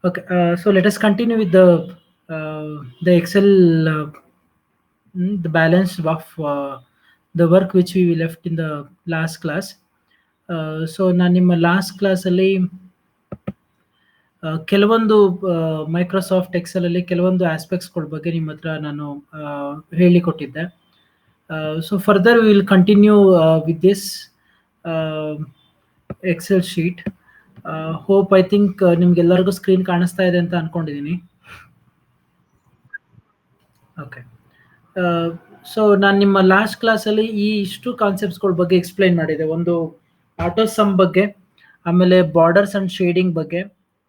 Okay, so let us continue with the Excel, the balance of the work which we left in the last class. So ನಾನು ನಿಮ್ಮ last ಕ್ಲಾಸಲ್ಲಿ ಕೆಲವೊಂದು Microsoft Excel ಅಲ್ಲಿ ಕೆಲವೊಂದು ಆಸ್ಪೆಕ್ಟ್ಸ್ಗಳ ಬಗ್ಗೆ ನಿಮ್ಮ ಹತ್ರ ನಾನು ಹೇಳಿಕೊಟ್ಟಿದ್ದೆ. So further we will continue with this Excel sheet. Hope I think ನಿಮ್ಗೆಲ್ಲರಿಗೂ ಸ್ಕ್ರೀನ್ ಕಾಣಿಸ್ತಾ ಇದೆ ಅಂತ ಅನ್ಕೊಂಡಿದ್ದೀನಿ. ಓಕೆ, ಸೊ ನಾನು ನಿಮ್ಮ ಲಾಸ್ಟ್ ಕ್ಲಾಸಲ್ಲಿ ಈ ಇಷ್ಟು ಕಾನ್ಸೆಪ್ಟ್ಸ್ಗಳ ಬಗ್ಗೆ ಎಕ್ಸ್ಪ್ಲೈನ್ ಮಾಡಿದೆ. ಒಂದು ಆಟೋ ಸಮ್ ಬಗ್ಗೆ, ಆಮೇಲೆ ಬಾರ್ಡರ್ಸ್ ಅಂಡ್ ಶೇಡಿಂಗ್ ಬಗ್ಗೆ,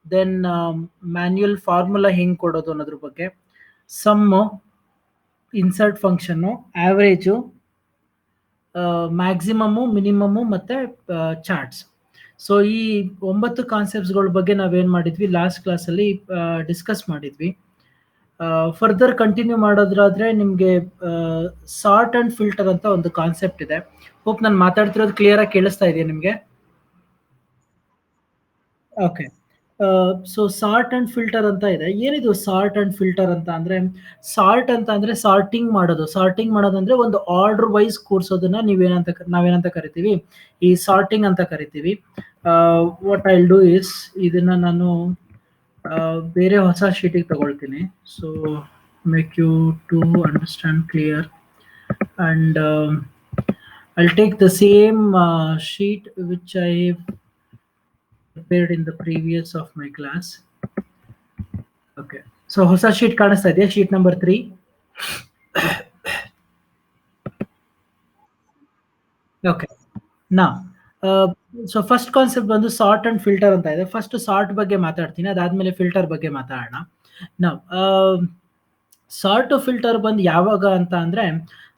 ದೆನ್ ಮ್ಯಾನ್ಯುಯಲ್ ಫಾರ್ಮುಲಾ ಹೆಂಗೆ ಕೊಡೋದು ಅನ್ನೋದ್ರ ಬಗ್ಗೆ, sum, insert function, average, maximum, minimum ಮತ್ತು ಚಾರ್ಟ್ಸ್. ಸೊ ಈ 9 ಕಾನ್ಸೆಪ್ಟ್ಸ್ಗಳ ಬಗ್ಗೆ ನಾವೇನು ಮಾಡಿದ್ವಿ ಲಾಸ್ಟ್ ಕ್ಲಾಸಲ್ಲಿ ಡಿಸ್ಕಸ್ ಮಾಡಿದ್ವಿ. ಫರ್ದರ್ ಕಂಟಿನ್ಯೂ ಮಾಡೋದ್ರಾದ್ರೆ ನಿಮಗೆ ಸಾರ್ಟ್ ಅಂಡ್ ಫಿಲ್ಟರ್ ಅಂತ ಒಂದು ಕಾನ್ಸೆಪ್ಟ್ ಇದೆ. ಹೋಪ್ ನಾನು ಮಾತಾಡ್ತಿರೋದು ಕ್ಲಿಯರ್ ಆಗಿ ಕೇಳಿಸ್ತಾ ಇದೆಯಾ ನಿಮಗೆ? Okay, so sort and filter ಅಂತ ಇದೆ. ಏನಿದು ಸಾರ್ಟ್ ಅಂಡ್ ಫಿಲ್ಟರ್ ಅಂತ ಅಂದ್ರೆ, ಸಾರ್ಟ್ ಅಂತ ಅಂದ್ರೆ ಸಾರ್ಟಿಂಗ್ ಮಾಡೋದು. ಸಾರ್ಟಿಂಗ್ ಮಾಡೋದಂದ್ರೆ ಒಂದು ಆರ್ಡರ್ ವೈಸ್ ಕೂರ್ಸೋದನ್ನ ನಾವೇನಂತ ಕರಿತೀವಿ, ಈ ಸಾರ್ಟಿಂಗ್ ಅಂತ ಕರಿತೀವಿ. What I will do is, ಇದನ್ನ ನಾನು ಬೇರೆ ಹೊಸ ಶೀಟಿಗೆ ತಗೊಳ್ತೀನಿ. So make you to understand clear, and I'll take the same sheet which I prepared in the previous of my class. Okay, so ಹೊಸ ಶೀಟ್ ಕಾಣಿಸ್ತಾ ಇದೆಯಾ? Sheet number 3. ಓಕೆ, ನಾ ಸೊ ಫಸ್ಟ್ ಕಾನ್ಸೆಪ್ಟ್ ಬಂದು ಸಾರ್ಟ್ ಅಂಡ್ ಫಿಲ್ಟರ್ ಅಂತ ಇದೆ. First sort ಬಗ್ಗೆ ಮಾತಾಡ್ತೀನಿ, ಅದಾದ್ಮೇಲೆ ಫಿಲ್ಟರ್ ಬಗ್ಗೆ ಮಾತಾಡೋಣ. ನಾವು ಸಾರ್ಟ್ ಫಿಲ್ಟರ್ ಬಂದು ಯಾವಾಗ ಅಂತ ಅಂದ್ರೆ,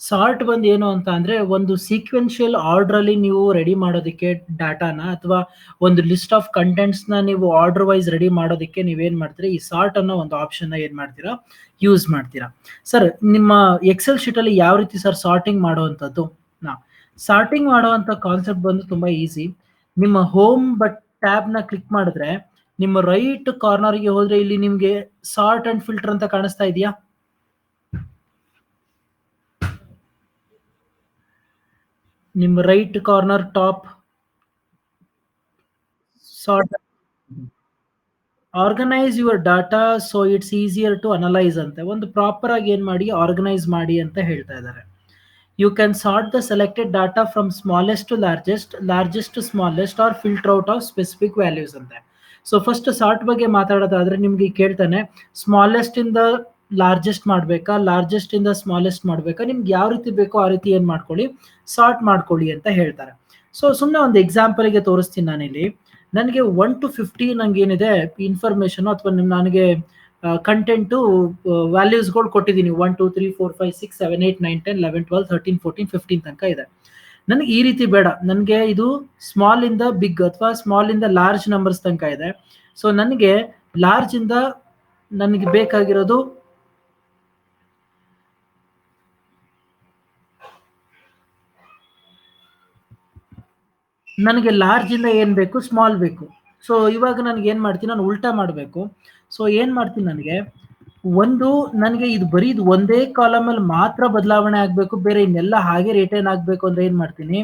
ಸಾರ್ಟ್ ಬಂದು ಏನು ಅಂತ ಅಂದ್ರೆ, ಒಂದು ಸೀಕ್ವೆನ್ಷಿಯಲ್ ಆರ್ಡರ್ ಅಲ್ಲಿ ನೀವು ರೆಡಿ ಮಾಡೋದಕ್ಕೆ ಡಾಟಾನ, ಅಥವಾ ಒಂದು ಲಿಸ್ಟ್ ಆಫ್ ಕಂಟೆಂಟ್ಸ್ ನ ನೀವು ಆರ್ಡರ್ ವೈಸ್ ರೆಡಿ ಮಾಡೋದಕ್ಕೆ ನೀವೇನ್ ಮಾಡ್ತೀರಾ, ಈ ಸಾರ್ಟ್ ಅನ್ನೋ ಒಂದು ಆಪ್ಷನ್ ನ ಏನ್ ಮಾಡ್ತೀರಾ, ಯೂಸ್ ಮಾಡ್ತೀರಾ. ಸರ್, ನಿಮ್ಮ ಎಕ್ಸೆಲ್ ಶೀಟ್ ಅಲ್ಲಿ ಯಾವ ರೀತಿ ಸರ್ ಸಾರ್ಟಿಂಗ್ ಮಾಡುವಂಥದ್ದು? ಸಾರ್ಟಿಂಗ್ ಮಾಡುವಂತ ಕಾನ್ಸೆಪ್ಟ್ ಬಂದು ತುಂಬಾ ಈಸಿ. ನಿಮ್ಮ ಹೋಮ್ ಟ್ಯಾಬ್ ನ ಕ್ಲಿಕ್ ಮಾಡಿದ್ರೆ ನಿಮ್ಮ ರೈಟ್ ಕಾರ್ನರ್ಗೆ ಹೋದ್ರೆ ಇಲ್ಲಿ ನಿಮ್ಗೆ ಸಾರ್ಟ್ ಅಂಡ್ ಫಿಲ್ಟರ್ ಅಂತ ಕಾಣಿಸ್ತಾ ಇದೆಯಾ? ನಿಮ್ಮ right corner top sort, organise your data so it's easier to analyse ಅಂತ ಒಂದು ಪ್ರಾಪರ್ ಆಗಿ ಏನ್ ಮಾಡಿ, ಆರ್ಗನೈಸ್ ಮಾಡಿ ಅಂತ ಹೇಳ್ತಾ ಇದ್ದಾರೆ. You can sort the selected data from smallest to largest, largest to smallest, or filter out of specific values ಅಂತೆ. ಸೊ ಫಸ್ಟ್ ಸಾರ್ಟ್ ಬಗ್ಗೆ ಮಾತಾಡೋದಾದ್ರೆ ನಿಮ್ಗೆ ಕೇಳ್ತಾನೆ, ಸ್ಮಾಲೆಸ್ಟ್ ಇಂದ ಲಾರ್ಜೆಸ್ಟ್ ಮಾಡಬೇಕಾ, ಲಾರ್ಜೆಸ್ಟ್ ಇಂದ ಸ್ಮಾಲೆಸ್ಟ್ ಮಾಡಬೇಕಾ, ನಿಮ್ಗೆ ಯಾವ ರೀತಿ ಬೇಕೋ ಆ ರೀತಿ ಏನ್ ಮಾಡ್ಕೊಳ್ಳಿ, ಸಾರ್ಟ್ ಮಾಡ್ಕೊಳ್ಳಿ ಅಂತ ಹೇಳ್ತಾರೆ. ಸೊ ಸುಮ್ಮನೆ ಒಂದು ಎಕ್ಸಾಂಪಲ್ಗೆ ತೋರಿಸ್ತೀನಿ ನಾನಿಲ್ಲಿ. ನನಗೆ 1 to 50 ನಂಗೆ ಏನಿದೆ ಇನ್ಫಾರ್ಮೇಶನ್, ಅಥವಾ ನನಗೆ ಕಂಟೆಂಟು ವ್ಯಾಲ್ಯೂಸ್ಗಳು ಕೊಟ್ಟಿದ್ದೀನಿ. 1 2 3 4 5 6 7 8 9 10 11 12 13 14 15 ತನಕ ಇದೆ. ನನಗೆ ಈ ರೀತಿ ಬೇಡ, ನನಗೆ ಇದು ಸ್ಮಾಲ್ ಇಂದ ಬಿಗ್ ಅಥವಾ ಸ್ಮಾಲ್ ಇಂದ ಲಾರ್ಜ್ ನಂಬರ್ಸ್ ತನಕ ಇದೆ. ಸೊ ನನಗೆ ಲಾರ್ಜ್ ಇಂದ ನನಗೆ ಬೇಕಾಗಿರೋದು ನನಗೆ ಲಾರ್ಜ್ ಇಂದ ಏನ್ ಬೇಕು, ಸ್ಮಾಲ್ ಬೇಕು. ಸೊ ಇವಾಗ ನನಗೆ ಏನ್ ಮಾಡ್ತೀನಿ, ನಾನು ಉಲ್ಟಾ ಮಾಡಬೇಕು. ಸೊ ಏನ್ ಮಾಡ್ತೀನಿ, ನನಗೆ ಇದು ಬರೀ ಇದು ಒಂದೇ ಕಾಲಮ್ ಅಲ್ಲಿ ಮಾತ್ರ ಬದಲಾವಣೆ ಆಗ್ಬೇಕು, ಬೇರೆ ಇನ್ನೆಲ್ಲ ಹಾಗೆ ರಿಟೈನ್ ಆಗ್ಬೇಕು ಅಂದ್ರೆ ಏನ್ ಮಾಡ್ತೀನಿ,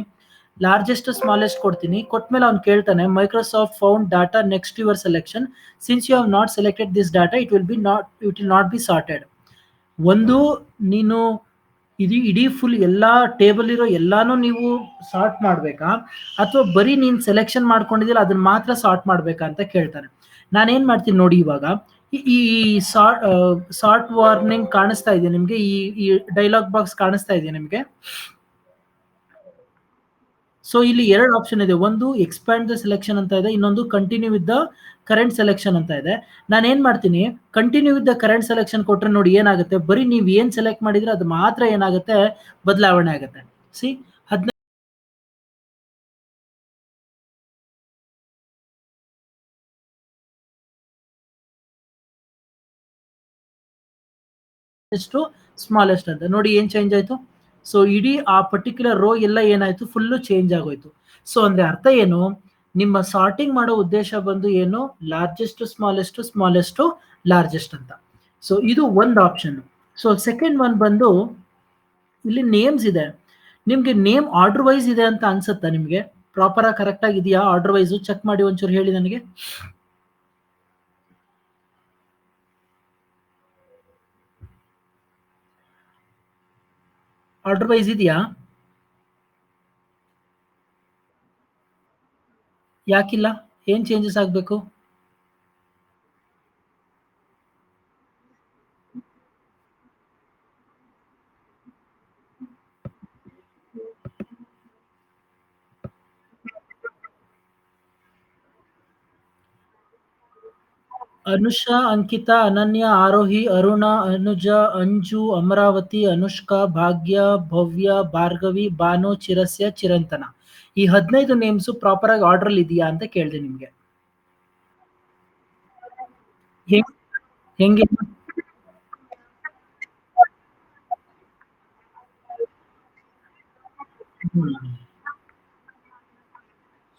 ಲಾರ್ಜೆಸ್ಟ್ ಸ್ಮಾಲೆಸ್ಟ್ ಕೊಡ್ತೀನಿ. ಕೊಟ್ಮೇಲೆ ಅವ್ನು ಕೇಳ್ತಾನೆ, Microsoft found data next your selection, since you have not selected this data it will not be sorted. ಒಂದು, ನೀನು ಇಡೀ ಫುಲ್ ಎಲ್ಲಾ ಟೇಬಲ್ ಇರೋ ಎಲ್ಲಾನು ನೀವು ಸಾರ್ಟ್ ಮಾಡ್ಬೇಕಾ, ಅಥವಾ ಬರೀ ನೀನ್ ಸೆಲೆಕ್ಷನ್ ಮಾಡ್ಕೊಂಡಿದ್ದೀರ ಅದನ್ನ ಮಾತ್ರ ಸಾರ್ಟ್ ಮಾಡ್ಬೇಕಾ ಅಂತ ಕೇಳ್ತಾನೆ. ನಾನೇನ್ ಮಾಡ್ತೀನಿ ನೋಡಿ, ಇವಾಗ ಈ ಸಾರ್ಟ್ ವಾರ್ನಿಂಗ್ ಕಾಣಿಸ್ತಾ ಇದೆಯಾ ನಿಮ್ಗೆ? ಈ ಡೈಲಾಗ್ ಬಾಕ್ಸ್ ಕಾಣಿಸ್ತಾ ಇದೆಯಾ ನಿಮ್ಗೆ? ಸೊ ಇಲ್ಲಿ 2 ಆಪ್ಷನ್ ಇದೆ. ಒಂದು ಎಕ್ಸ್ಪ್ಯಾಂಡ್ ದ ಸೆಲೆಕ್ಷನ್ ಅಂತ ಇದೆ, ಇನ್ನೊಂದು continue with the current selection ಅಂತ ಇದೆ. ನಾನು ಏನ್ ಮಾಡ್ತೀನಿ, continue with the current selection ಕೊಟ್ರೆ ನೋಡಿ ಏನಾಗುತ್ತೆ, ಬರೀ ನೀವು ಏನ್ ಸೆಲೆಕ್ಟ್ ಮಾಡಿದ್ರೆ ಅದು ಮಾತ್ರ ಏನಾಗುತ್ತೆ, ಬದಲಾವಣೆ ಆಗುತ್ತೆ. ಸಿ, 15 ಸ್ಮಾಲೆಸ್ಟ್ ಅಂತ ನೋಡಿ ಏನ್ ಚೇಂಜ್ ಆಯ್ತು. ಸೊ ಇಡೀ ಆ ಪರ್ಟಿಕ್ಯುಲರ್ ರೋ ಎಲ್ಲ ಏನಾಯ್ತು, ಫುಲ್ಲು ಚೇಂಜ್ ಆಗೋಯ್ತು. ಸೊ ಅಂದ್ರೆ ಅರ್ಥ ಏನು, ನಿಮ್ಮ ಸಾರ್ಟಿಂಗ್ ಮಾಡೋ ಉದ್ದೇಶ ಬಂದು ಏನು, ಲಾರ್ಜೆಸ್ಟ್ ಸ್ಮಾಲೆಸ್ಟ್ ಸ್ಮಾಲೆಸ್ಟ್ ಲಾರ್ಜೆಸ್ಟ್ ಅಂತ. ಸೊ ಇದು ಒಂದು ಆಪ್ಷನ್. ಸೊ ಸೆಕೆಂಡ್ ಒನ್ ಬಂದು ಇಲ್ಲಿ ನೇಮ್ಸ್ ಇದೆ. ನಿಮ್ಗೆ ನೇಮ್ ಆರ್ಡರ್ ವೈಸ್ ಇದೆ ಅಂತ ಅನ್ಸುತ್ತಾ ನಿಮ್ಗೆ? ಪ್ರಾಪರ್ ಆಗಿ ಕರೆಕ್ಟ್ ಆಗಿದೆಯಾ ಆರ್ಡರ್ ವೈಸ್? ಚೆಕ್ ಮಾಡಿ ಒಂಚೂರು ಹೇಳಿ ನನಗೆ. ಆರ್ಡರ್ ವೈಸ್ ಇದೆಯಾ? ಯಾಕಿಲ್ಲ? ಏನ್ ಚೇಂಜಸ್ ಆಗ್ಬೇಕು? ಅನುಷಾ, ಅಂಕಿತಾ, ಅನನ್ಯ, ಆರೋಹಿ, ಅರುಣ, ಅನುಜ, ಅಂಜು, ಅಮರಾವತಿ, ಅನುಷ್ಕಾ, ಭಾಗ್ಯ, ಭವ್ಯ, ಭಾರ್ಗವಿ, ಭಾನು, ಚಿರಸ್ಯ, ಚಿರಂತನ. ಈ 15 ನೇಮ್ಸ್ ಪ್ರಾಪರ್ ಆಗಿ ಆರ್ಡರ್ ಇದೆಯಾ ಅಂತ ಕೇಳಿದೆ ನಿಮ್ಗೆ. ಹೆಂಗೆ?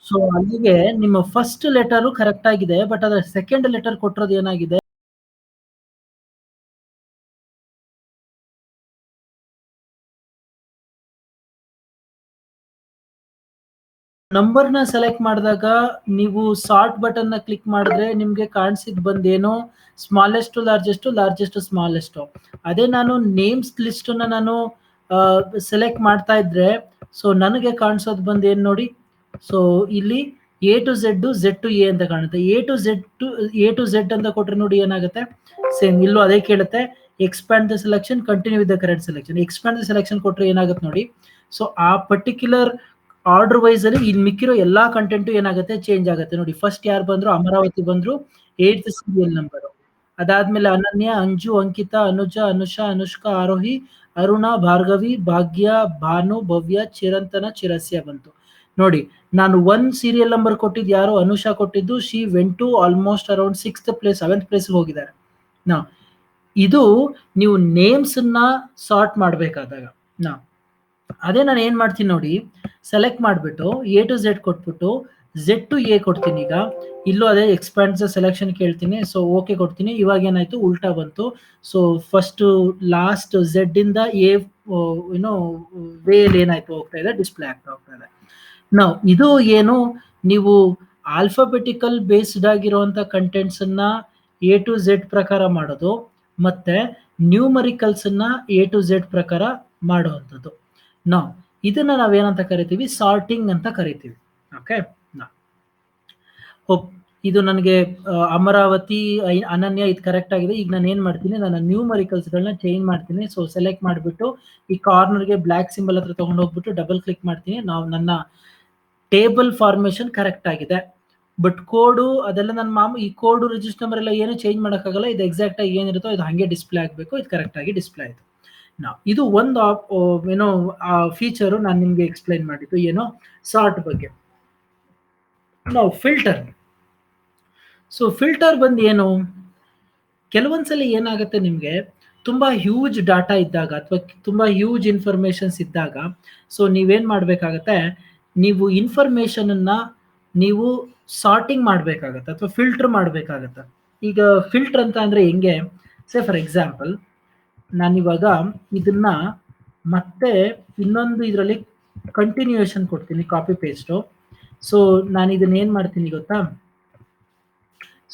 ಸೊ ಅಲ್ಲಿಗೆ ನಿಮ್ಮ ಫಸ್ಟ್ ಲೆಟರ್ ಕರೆಕ್ಟ್ ಆಗಿದೆ, ಬಟ್ ಅದರ ಸೆಕೆಂಡ್ ಲೆಟರ್ ಕೊಟ್ಟಿರೋದು ಏನಾಗಿದೆ, ನಂಬರ್ನ ಸೆಲೆಕ್ಟ್ ಮಾಡಿದಾಗ ನೀವು ಸಾರ್ಟ್ ಬಟನ್ ನ ಕ್ಲಿಕ್ ಮಾಡಿದ್ರೆ ನಿಮ್ಗೆ ಕಾಣಿಸಿದ್ ಬಂದೇನೋ ಸ್ಮಾಲೆಸ್ಟ್ ಲಾರ್ಜೆಸ್ಟ್, ಲಾರ್ಜೆಸ್ಟ್ ಸ್ಮಾಲೆಸ್ಟ್. ಅದೇ ನಾನು ನೇಮ್ಸ್ ಲಿಸ್ಟ್ ನಾನು ಸೆಲೆಕ್ಟ್ ಮಾಡ್ತಾ ಇದ್ರೆ, ಸೊ ನನಗೆ ಕಾಣಿಸೋದು ಬಂದು ಏನ್ ನೋಡಿ, ಸೊ ಇಲ್ಲಿ A to Z, Z to A ಅಂತ ಕಾಣುತ್ತೆ. ಎ ಟು ಝೆಡ್ ಅಂತ ಕೊಟ್ರೆ ನೋಡಿ ಏನಾಗುತ್ತೆ, ಸೇಮ್ ಇಲ್ಲೂ ಅದೇ ಕೇಳುತ್ತೆ. Expand the selection, continue with the current selection. Expand the selection ಕೊಟ್ರೆ ಏನಾಗುತ್ತೆ ನೋಡಿ, ಸೊ ಆ ಪರ್ಟಿಕ್ಯುಲರ್ ಆರ್ಡರ್ ವೈಸ್ ಅಲ್ಲಿ ಇಲ್ಲಿ ಮಿಕ್ಕಿರೋ ಎಲ್ಲಾ ಕಂಟೆಂಟ್ ಏನಾಗುತ್ತೆ, ಚೇಂಜ್ ಆಗುತ್ತೆ ನೋಡಿ. ಫಸ್ಟ್ ಯಾರು ಬಂದ್ರು, ಅಮರಾವತಿ ಬಂದ್ರು, 8th ಸೀರಿಯಲ್ ನಂಬರ್. ಅದಾದ್ಮೇಲೆ ಅನನ್ಯ, ಅಂಜು, ಅಂಕಿತಾ, ಅನುಜ, ಅನುಷಾ, ಅನುಷ್ಕಾ, ಆರೋಹಿ, ಅರುಣ, ಭಾರ್ಗವಿ, ಭಾಗ್ಯ, ಭಾನು, ಭವ್ಯ, ಚಿರಂತನ, ಚಿರಸ್ಯ ಬಂತು ನೋಡಿ. ನಾನು 1 ಸೀರಿಯಲ್ ನಂಬರ್ ಕೊಟ್ಟಿದ್ದು ಯಾರು, ಅನುಷಾ ಕೊಟ್ಟಿದ್ದು, she went to almost around 6th place, 7th place ಹೋಗಿದ್ದಾರೆ. ನಾ ಇದು ನೀವು ನೇಮ್ಸ್ ನ ಸಾರ್ಟ್ ಮಾಡ್ಬೇಕಾದಾಗ ನಾ ಅದೇ ನಾನು ಏನ್ ಮಾಡ್ತೀನಿ ನೋಡಿ, ಸೆಲೆಕ್ಟ್ ಮಾಡಿಬಿಟ್ಟು ಎ ಟು ಝೆಡ್ ಕೊಟ್ಬಿಟ್ಟು ಝೆಡ್ ಟು ಎ ಕೊಡ್ತೀನಿ. ಈಗ ಇಲ್ಲೂ ಅದೇ ಎಕ್ಸ್ಪ್ಯಾಂಡ್ ಸೆಲೆಕ್ಷನ್ ಕೇಳ್ತೀನಿ, ಸೊ ಓಕೆ ಕೊಡ್ತೀನಿ. ಇವಾಗ ಏನಾಯ್ತು, ಉಲ್ಟಾ ಬಂತು. ಸೊ ಫಸ್ಟ್ ಲಾಸ್ಟ್ ಝೆಡ್ ಇಂದ ಎ ಏನೋ ವೇಲ್ ಏನಾಯ್ತು ಹೋಗ್ತಾ ಇದೆ, ಡಿಸ್ಪ್ಲೇ ಆಗ್ತಾ ಹೋಗ್ತಾ ಇದೆ. ನಾವು ಇದು ಏನು, ನೀವು ಆಲ್ಫಾಬೆಟಿಕಲ್ ಬೇಸ್ಡ್ ಆಗಿರುವಂತ ಕಂಟೆಂಟ್ಸ್ ಅನ್ನ ಎ ಟು ಝೆಡ್ ಪ್ರಕಾರ ಮಾಡೋದು, ಮತ್ತೆ ನ್ಯೂಮರಿಕಲ್ಸ್ ಅನ್ನ ಎ ಟು ಝೆಡ್ ಪ್ರಕಾರ ಮಾಡುವಂಥದ್ದು. ನಾವು ಇದನ್ನ ನಾವೇನಂತ ಕರಿತೀವಿ, ಸಾರ್ಟಿಂಗ್ ಅಂತ ಕರಿತೀವಿ. ಓಕೆ, ಇದು ನನಗೆ ಅಮರಾವತಿ, ಅನನ್ಯ ಇದು ಕರೆಕ್ಟ್ ಆಗಿದೆ. ಈಗ ನಾನು ಏನ್ ಮಾಡ್ತೀನಿ, ನನ್ನ ನ್ಯೂಮರಿಕಲ್ಸ್ ಗಳನ್ನ ಚೇಂಜ್ ಮಾಡ್ತೀನಿ. ಸೊ ಸೆಲೆಕ್ಟ್ ಮಾಡಿಬಿಟ್ಟು ಈ ಕಾರ್ನರ್ಗೆ ಬ್ಲಾಕ್ ಸಿಂಬಲ್ ಹತ್ರ ತಗೊಂಡು ಹೋಗ್ಬಿಟ್ಟು ಡಬಲ್ ಕ್ಲಿಕ್ ಮಾಡ್ತೀನಿ. ನಾವು ನನ್ನ ಟೇಬಲ್ ಫಾರ್ಮೇಶನ್ ಕರೆಕ್ಟ್ ಆಗಿದೆ, ಬಟ್ ಕೋಡು ಅದೆಲ್ಲ ನನ್ನ ಈ ಕೋಡು ರಿಜಿಸ್ಟರ್ ನಂಬರ್ ಎಲ್ಲ ಏನು ಚೇಂಜ್ ಮಾಡೋಕ್ಕಾಗಲ್ಲ. ಇದು ಎಕ್ಸಾಕ್ಟ್ ಆಗಿ ಏನಿರುತ್ತೋ ಇದು ಹಂಗೆ ಡಿಸ್ಪ್ಲೇ ಆಗಬೇಕು. ಇದು ಕರೆಕ್ಟ್ ಆಗಿ ಡಿಸ್ಪ್ಲೇ ಆಯಿತು. ನಾವು ಇದು ಒಂದು ಏನೋ ಫೀಚರು ನಾನು ನಿಮ್ಗೆ ಎಕ್ಸ್ಪ್ಲೈನ್ ಮಾಡಿದ್ದು ಏನೋ ಸಾರ್ಟ್ ಬಗ್ಗೆ. ನಾವು ಫಿಲ್ಟರ್ ಬಂದು ಏನು, ಕೆಲವೊಂದ್ಸಲಿ ಏನಾಗುತ್ತೆ ನಿಮ್ಗೆ ತುಂಬಾ ಹ್ಯೂಜ್ ಡಾಟಾ ಇದ್ದಾಗ ಅಥವಾ ತುಂಬಾ ಹ್ಯೂಜ್ ಇನ್ಫಾರ್ಮೇಶನ್ಸ್ ಇದ್ದಾಗ, ಸೊ ನೀವೇನ್ ಮಾಡ್ಬೇಕಾಗತ್ತೆ, ನೀವು ಇನ್ಫಾರ್ಮೇಶನ್ ಅನ್ನ ನೀವು ಸಾರ್ಟಿಂಗ್ ಮಾಡ್ಬೇಕಾಗತ್ತೆ ಅಥವಾ ಫಿಲ್ಟರ್ ಮಾಡ್ಬೇಕಾಗತ್ತೆ. ಈಗ ಫಿಲ್ಟರ್ ಅಂತ ಅಂದ್ರೆ ಹೆಂಗೆ, ಸೇ ಫಾರ್ ಎಕ್ಸಾಂಪಲ್ ನಾನಿವಾಗ ಇದನ್ನ ಮತ್ತೆ ಇನ್ನೊಂದು ಇದರಲ್ಲಿ ಕಂಟಿನ್ಯೂಯೇಷನ್ ಕೊಡ್ತೀನಿ, ಕಾಪಿ ಪೇಸ್ಟು. ಸೊ ನಾನು ಇದನ್ನ ಏನ್ ಮಾಡ್ತೀನಿ ಗೊತ್ತಾ,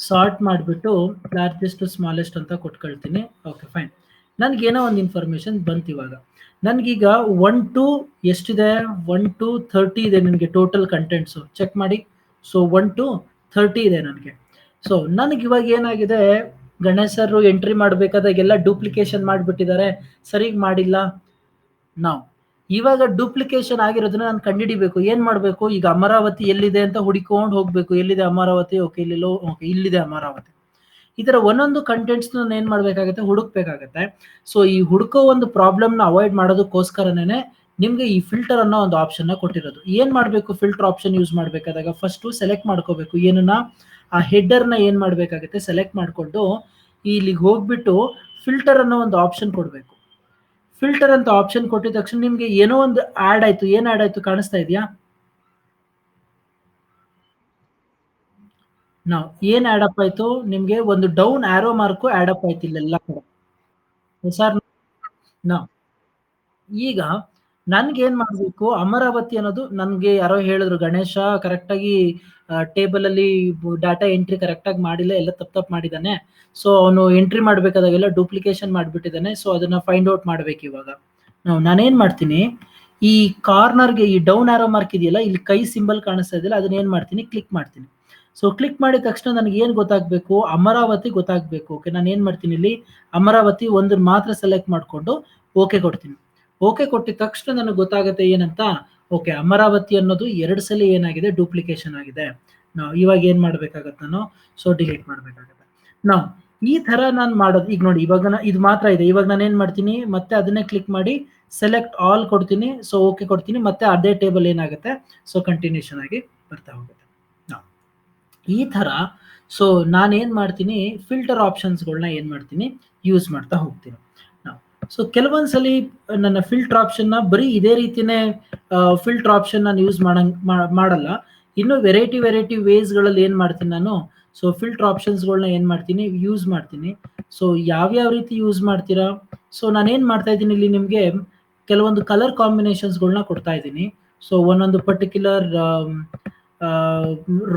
ಸಾರ್ಟ್ ಮಾಡಿಬಿಟ್ಟು ಲಾರ್ಜೆಸ್ಟ್ ಸ್ಮಾಲೆಸ್ಟ್ ಅಂತ ಕೊಟ್ಕೊಳ್ತೀನಿ. ಓಕೆ ಫೈನ್, ನನಗೇನೋ ಒಂದು ಇನ್ಫಾರ್ಮೇಶನ್ ಬಂತು. ಇವಾಗ ನನಗೀಗ 1 to ಎಷ್ಟಿದೆ, 1 to 30 ಇದೆ ನನಗೆ ಟೋಟಲ್ ಕಂಟೆಂಟ್ಸು. ಚೆಕ್ ಮಾಡಿ. ಸೊ 1 to 30 ಇದೆ ನನಗೆ. ಸೊ ನನಗೆ ಇವಾಗ ಏನಾಗಿದೆ, ಗಣೇಶ್ ಸರ್ ಎಂಟ್ರಿ ಮಾಡಬೇಕಾದಾಗೆಲ್ಲ ಡೂಪ್ಲಿಕೇಶನ್ ಮಾಡಿಬಿಟ್ಟಿದ್ದಾರೆ, ಸರಿಗ್ ಮಾಡಿಲ್ಲ. ನಾವು ಇವಾಗ ಡೂಪ್ಲಿಕೇಶನ್ ಆಗಿರೋದನ್ನ ನಾನು ಕಂಡುಹಿಡಿಬೇಕು. ಏನ್ ಮಾಡ್ಬೇಕು, ಈಗ ಅಮರಾವತಿ ಎಲ್ಲಿದೆ ಅಂತ ಹುಡುಕೊಂಡು ಹೋಗ್ಬೇಕು. ಎಲ್ಲಿದೆ ಅಮರಾವತಿ, ಓಕೆ ಇಲ್ಲಿಲ್ಲೋ, ಓಕೆ ಇಲ್ಲಿದೆ ಅಮರಾವತಿ. ಈ ತರ ಒಂದೊಂದು ಕಂಟೆಂಟ್ಸ್ ನಾನು ಏನ್ ಮಾಡ್ಬೇಕಾಗತ್ತೆ, ಹುಡುಕ್ಬೇಕಾಗತ್ತೆ. ಸೊ ಈ ಹುಡುಕೋ ಒಂದು ಪ್ರಾಬ್ಲಮ್ ನ ಅವಾಯ್ಡ್ ಮಾಡೋದಕ್ಕೋಸ್ಕರನೇ ನಿಮ್ಗೆ ಈ ಫಿಲ್ಟರ್ ಅನ್ನೋ ಒಂದು ಆಪ್ಷನ್ ನ ಕೊಟ್ಟಿರೋದು. ಏನ್ ಮಾಡ್ಬೇಕು, ಫಿಲ್ಟರ್ ಆಪ್ಷನ್ ಯೂಸ್ ಮಾಡ್ಬೇಕಾದಾಗ ಫಸ್ಟ್ ಸೆಲೆಕ್ಟ್ ಮಾಡ್ಕೋಬೇಕು. ಏನನ್ನ, ಆ ಹೆಡರ್ ನ ಏನ್ ಮಾಡ್ಬೇಕಾಗತ್ತೆ, ಸೆಲೆಕ್ಟ್ ಮಾಡ್ಕೊಂಡು ಇಲ್ಲಿಗೆ ಹೋಗ್ಬಿಟ್ಟು ಫಿಲ್ಟರ್ ಅನ್ನೋ ಒಂದು ಆಪ್ಷನ್ ಕೊಡ್ಬೇಕು. ಫಿಲ್ಟರ್ ಅಂತ ಆಪ್ಷನ್ ಕೊಟ್ಟಿದ ತಕ್ಷಣ ನಿಮ್ಗೆ ಏನೋ ಒಂದು ಆಡ್ ಆಯ್ತು. ಏನ್ ಆಡ್ ಆಯ್ತು ಕಾಣಿಸ್ತಾ ಇದೆಯಾ? ನಾವು ಏನ್ ಆಡ್ ಅಪ್ ಆಯ್ತು ನಿಮ್ಗೆ ಒಂದು down arrow mark add up ಆಯ್ತು ಇಲ್ಲೆಲ್ಲ ಕಡೆ ಸರ್. ನಾವು ಈಗ ನನ್ಗೇನ್ ಮಾಡ್ಬೇಕು ಅಮರಾವತಿ ಅನ್ನೋದು ನನ್ಗೆ ಯಾರೋ ಹೇಳಿದ್ರು ಗಣೇಶ ಕರೆಕ್ಟ್ ಆಗಿ ಟೇಬಲ್ ಅಲ್ಲಿ ಡಾಟಾ ಎಂಟ್ರಿ ಕರೆಕ್ಟ್ ಆಗಿ ಮಾಡಿಲ್ಲ, ಎಲ್ಲ ತಪ್ಪು ಮಾಡಿದಾನೆ. ಸೊ ಅವನು ಎಂಟ್ರಿ ಮಾಡ್ಬೇಕಾದಾಗೆಲ್ಲ ಡೂಪ್ಲಿಕೇಶನ್ ಮಾಡ್ಬಿಟ್ಟಿದ್ದಾನೆ. ಸೊ ಅದನ್ನ ಫೈಂಡ್ ಔಟ್ ಮಾಡ್ಬೇಕು ಇವಾಗ. ನಾನೇನ್ ಮಾಡ್ತೀನಿ, ಈ ಕಾರ್ನರ್ಗೆ ಈ ಡೌನ್ ಆರೋ ಮಾರ್ಕ್ ಇದೆಯಲ್ಲ, ಇಲ್ಲಿ ಕೈ ಸಿಂಬಲ್ ಕಾಣಿಸ್ತಾ ಇದೆಯಲ್ಲ, ಅದನ್ನ ಏನ್ ಮಾಡ್ತೀನಿ, ಕ್ಲಿಕ್ ಮಾಡ್ತೀನಿ. ಸೊ ಕ್ಲಿಕ್ ಮಾಡಿದ ತಕ್ಷಣ ನನಗೆ ಏನ್ ಗೊತ್ತಾಗ್ಬೇಕು, ಅಮರಾವತಿ ಗೊತ್ತಾಗ್ಬೇಕು. ಓಕೆ, ನಾನು ಏನ್ ಮಾಡ್ತೀನಿ, ಇಲ್ಲಿ ಅಮರಾವತಿ ಒಂದನ್ನ ಮಾತ್ರ ಸೆಲೆಕ್ಟ್ ಮಾಡ್ಕೊಂಡು ಓಕೆ ಕೊಡ್ತೀನಿ. ಓಕೆ ಕೊಟ್ಟಿದ ತಕ್ಷಣ ನನಗೆ ಗೊತ್ತಾಗುತ್ತೆ ಏನಂತ, ಓಕೆ ಅಮರಾವತಿ ಅನ್ನೋದು 2 ಸಲ ಏನಾಗಿದೆ, ಡೂಪ್ಲಿಕೇಶನ್ ಆಗಿದೆ. ನಾವು ಇವಾಗ ಏನ್ ಮಾಡ್ಬೇಕಾಗತ್ತೆ, ನಾನು ಸೊ ಡಿಲೀಟ್ ಮಾಡ್ಬೇಕಾಗತ್ತೆ. ನಾವು ಈ ತರ ನಾನು ಮಾಡೋದು. ಈಗ ನೋಡಿ, ಇವಾಗ ಇದು ಮಾತ್ರ ಇದೆ. ಇವಾಗ ನಾನು ಏನ್ ಮಾಡ್ತೀನಿ, ಮತ್ತೆ ಅದನ್ನೇ ಕ್ಲಿಕ್ ಮಾಡಿ ಸೆಲೆಕ್ಟ್ ಆಲ್ ಕೊಡ್ತೀನಿ. ಸೊ ಓಕೆ ಕೊಡ್ತೀನಿ, ಮತ್ತೆ ಅದೇ ಟೇಬಲ್ ಏನಾಗುತ್ತೆ, ಸೊ ಕಂಟಿನ್ಯೂಷನ್ ಆಗಿ ಬರ್ತಾ ಹೋಗುತ್ತೆ. ನಾವು ಈ ತರ ಸೊ ನಾನೇನ್ ಮಾಡ್ತೀನಿ, ಫಿಲ್ಟರ್ ಆಪ್ಷನ್ಸ್ಗಳನ್ನ ಏನ್ ಮಾಡ್ತೀನಿ, ಯೂಸ್ ಮಾಡ್ತಾ ಹೋಗ್ತೀನಿ. ಸೊ ಕೆಲವೊಂದ್ಸಲಿ ನನ್ನ ಫಿಲ್ಟರ್ ಆಪ್ಷನ್ ನ ಬರೀ ಇದೇ ರೀತಿನೇ ಫಿಲ್ಟರ್ ಆಪ್ಷನ್ ನಾನು ಯೂಸ್ ಮಾಡಲ್ಲ. ಇನ್ನು ವೆರೈಟಿ ವೇಸ್ ಗಳಲ್ಲಿ ಏನ್ ಮಾಡ್ತೀನಿ ನಾನು, ಸೊ ಫಿಲ್ಟರ್ ಆಪ್ಷನ್ಸ್ಗಳನ್ನ ಏನ್ ಮಾಡ್ತೀನಿ, ಯೂಸ್ ಮಾಡ್ತೀನಿ. ಸೊ ಯಾವ್ಯಾವ ರೀತಿ ಯೂಸ್ ಮಾಡ್ತೀರಾ, ಸೊ ನಾನು ಏನ್ ಮಾಡ್ತಾ ಇದ್ದೀನಿ, ಇಲ್ಲಿ ನಿಮ್ಗೆ ಕೆಲವೊಂದು ಕಲರ್ ಕಾಂಬಿನೇಷನ್ಸ್ಗಳನ್ನ ಕೊಡ್ತಾ ಇದ್ದೀನಿ. ಸೊ ಒಂದೊಂದು ಪರ್ಟಿಕ್ಯುಲರ್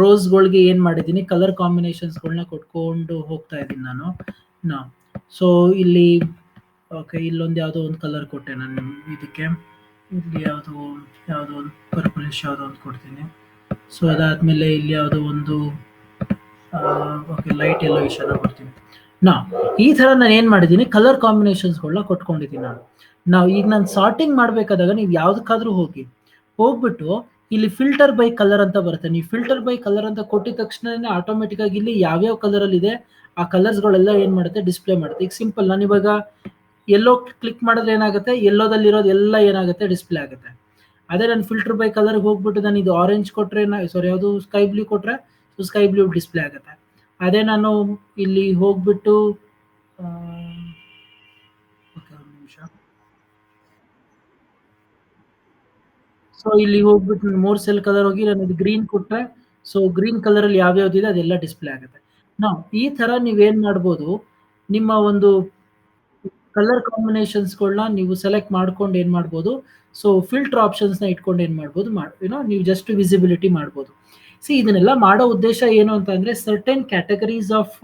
ರೋಸ್ಗಳಿಗೆ ಏನ್ ಮಾಡಿದ್ದೀನಿ, ಕಲರ್ ಕಾಂಬಿನೇಷನ್ಸ್ಗಳನ್ನ ಕೊಟ್ಕೊಂಡು ಹೋಗ್ತಾ ಇದ್ದೀನಿ ನಾನು. ಸೊ ಇಲ್ಲಿ ಓಕೆ, ಇಲ್ಲೊಂದು ಯಾವುದೋ ಒಂದು ಕಲರ್ ಕೊಟ್ಟೆ ನಾನು ಇದಕ್ಕೆ. ಇಲ್ಲಿ ಯಾವುದೋ ಒಂದು ಪರ್ಪಲಿಶ್ ಯಾವುದೋ ಒಂದು ಕೊಡ್ತೀನಿ. ಸೊ ಅದಾದ್ಮೇಲೆ ಇಲ್ಲಿ ಯಾವುದೋ ಒಂದು ಓಕೆ ಲೈಟ್ ಎಲ್ಲೋ ಇಶನ್ನ ಕೊಡ್ತೀನಿ. ಈ ತರ ನಾನು ಏನ್ ಮಾಡಿದ್ದೀನಿ, ಕಲರ್ ಕಾಂಬಿನೇಷನ್ಸ್ಗಳನ್ನ ಕೊಟ್ಕೊಂಡಿದ್ದೀನಿ ನಾವು ಈಗ ನಾನು ಸಾರ್ಟಿಂಗ್ ಮಾಡ್ಬೇಕಾದಾಗ ನೀವು ಯಾವ್ದಕ್ಕಾದ್ರೂ ಹೋಗ್ಬಿಟ್ಟು ಇಲ್ಲಿ ಫಿಲ್ಟರ್ ಬೈ ಕಲರ್ ಅಂತ ಬರುತ್ತೆ. ನೀವು ಫಿಲ್ಟರ್ ಬೈ ಕಲರ್ ಅಂತ ಕೊಟ್ಟಿದ ತಕ್ಷಣ ಆಟೋಮೆಟಿಕ್ ಆಗಿ ಇಲ್ಲಿ ಯಾವ್ಯಾವ ಕಲರ್ ಅಲ್ಲಿ ಇದೆ ಆ ಕಲರ್ಸ್ಗಳೆಲ್ಲ ಏನ್ ಮಾಡುತ್ತೆ, ಡಿಸ್ಪ್ಲೇ ಮಾಡುತ್ತೆ. ಈಗ ಸಿಂಪಲ್, ನಾನು ಇವಾಗ ಎಲ್ಲೋ ಕ್ಲಿಕ್ ಮಾಡಿದ್ರೆ ಏನಾಗುತ್ತೆ, ಎಲ್ಲೋದಲ್ಲಿರೋದು ಎಲ್ಲ ಏನಾಗುತ್ತೆ, ಡಿಸ್ಪ್ಲೇ ಆಗುತ್ತೆ. ಅದೇ ನಾನು ಫಿಲ್ಟರ್ ಬೈ ಕಲರ್ ಹೋಗ್ಬಿಟ್ಟು ನಾನು ಇದು ಆರೆಂಜ್ ಕೊಟ್ರೆ, ಸಾರಿ ಯಾವುದು ಸ್ಕೈ ಬ್ಲೂ ಕೊಟ್ರೆ, ಸೊ ಸ್ಕೈ ಬ್ಲೂ ಡಿಸ್ಪ್ಲೇ ಆಗುತ್ತೆ. ಅದೇ ನಾನು ಇಲ್ಲಿ ಹೋಗ್ಬಿಟ್ಟು ಸೊ ಇಲ್ಲಿ ಹೋಗ್ಬಿಟ್ಟು 3 ಸೆಲ್ ಕಲರ್ ಹೋಗಿ ನಾನು ಇದು ಗ್ರೀನ್ ಕೊಟ್ರೆ, ಸೊ ಗ್ರೀನ್ ಕಲರ್ ಅಲ್ಲಿ ಯಾವ್ಯಾವ್ದಿದೆ ಅದೆಲ್ಲ ಡಿಸ್ಪ್ಲೇ ಆಗುತ್ತೆ. ಈ ತರ ನೀವೇನ್ ಮಾಡ್ಬೋದು, ನಿಮ್ಮ ಒಂದು ಕಲರ್ ಕಾಂಬಿನೇಷನ್ಸ್ಗಳನ್ನ ನೀವು ಸೆಲೆಕ್ಟ್ ಮಾಡ್ಕೊಂಡು ಏನ್ ಮಾಡ್ಬೋದು, ಸೊ ಫಿಲ್ಟರ್ ಆಪ್ಷನ್ಸ್ ನ ಇಟ್ಕೊಂಡು ಏನ್ ಮಾಡ್ಬೋದು, ನೀವು ಜಸ್ಟ್ ವಿಸಿಬಿಲಿಟಿ ಮಾಡ್ಬೋದು. ಇದನ್ನೆಲ್ಲ ಮಾಡೋ ಉದ್ದೇಶ ಏನು ಅಂತ ಅಂದ್ರೆ, ಸರ್ಟೆನ್ ಕ್ಯಾಟಗರೀಸ್ ಆಫ್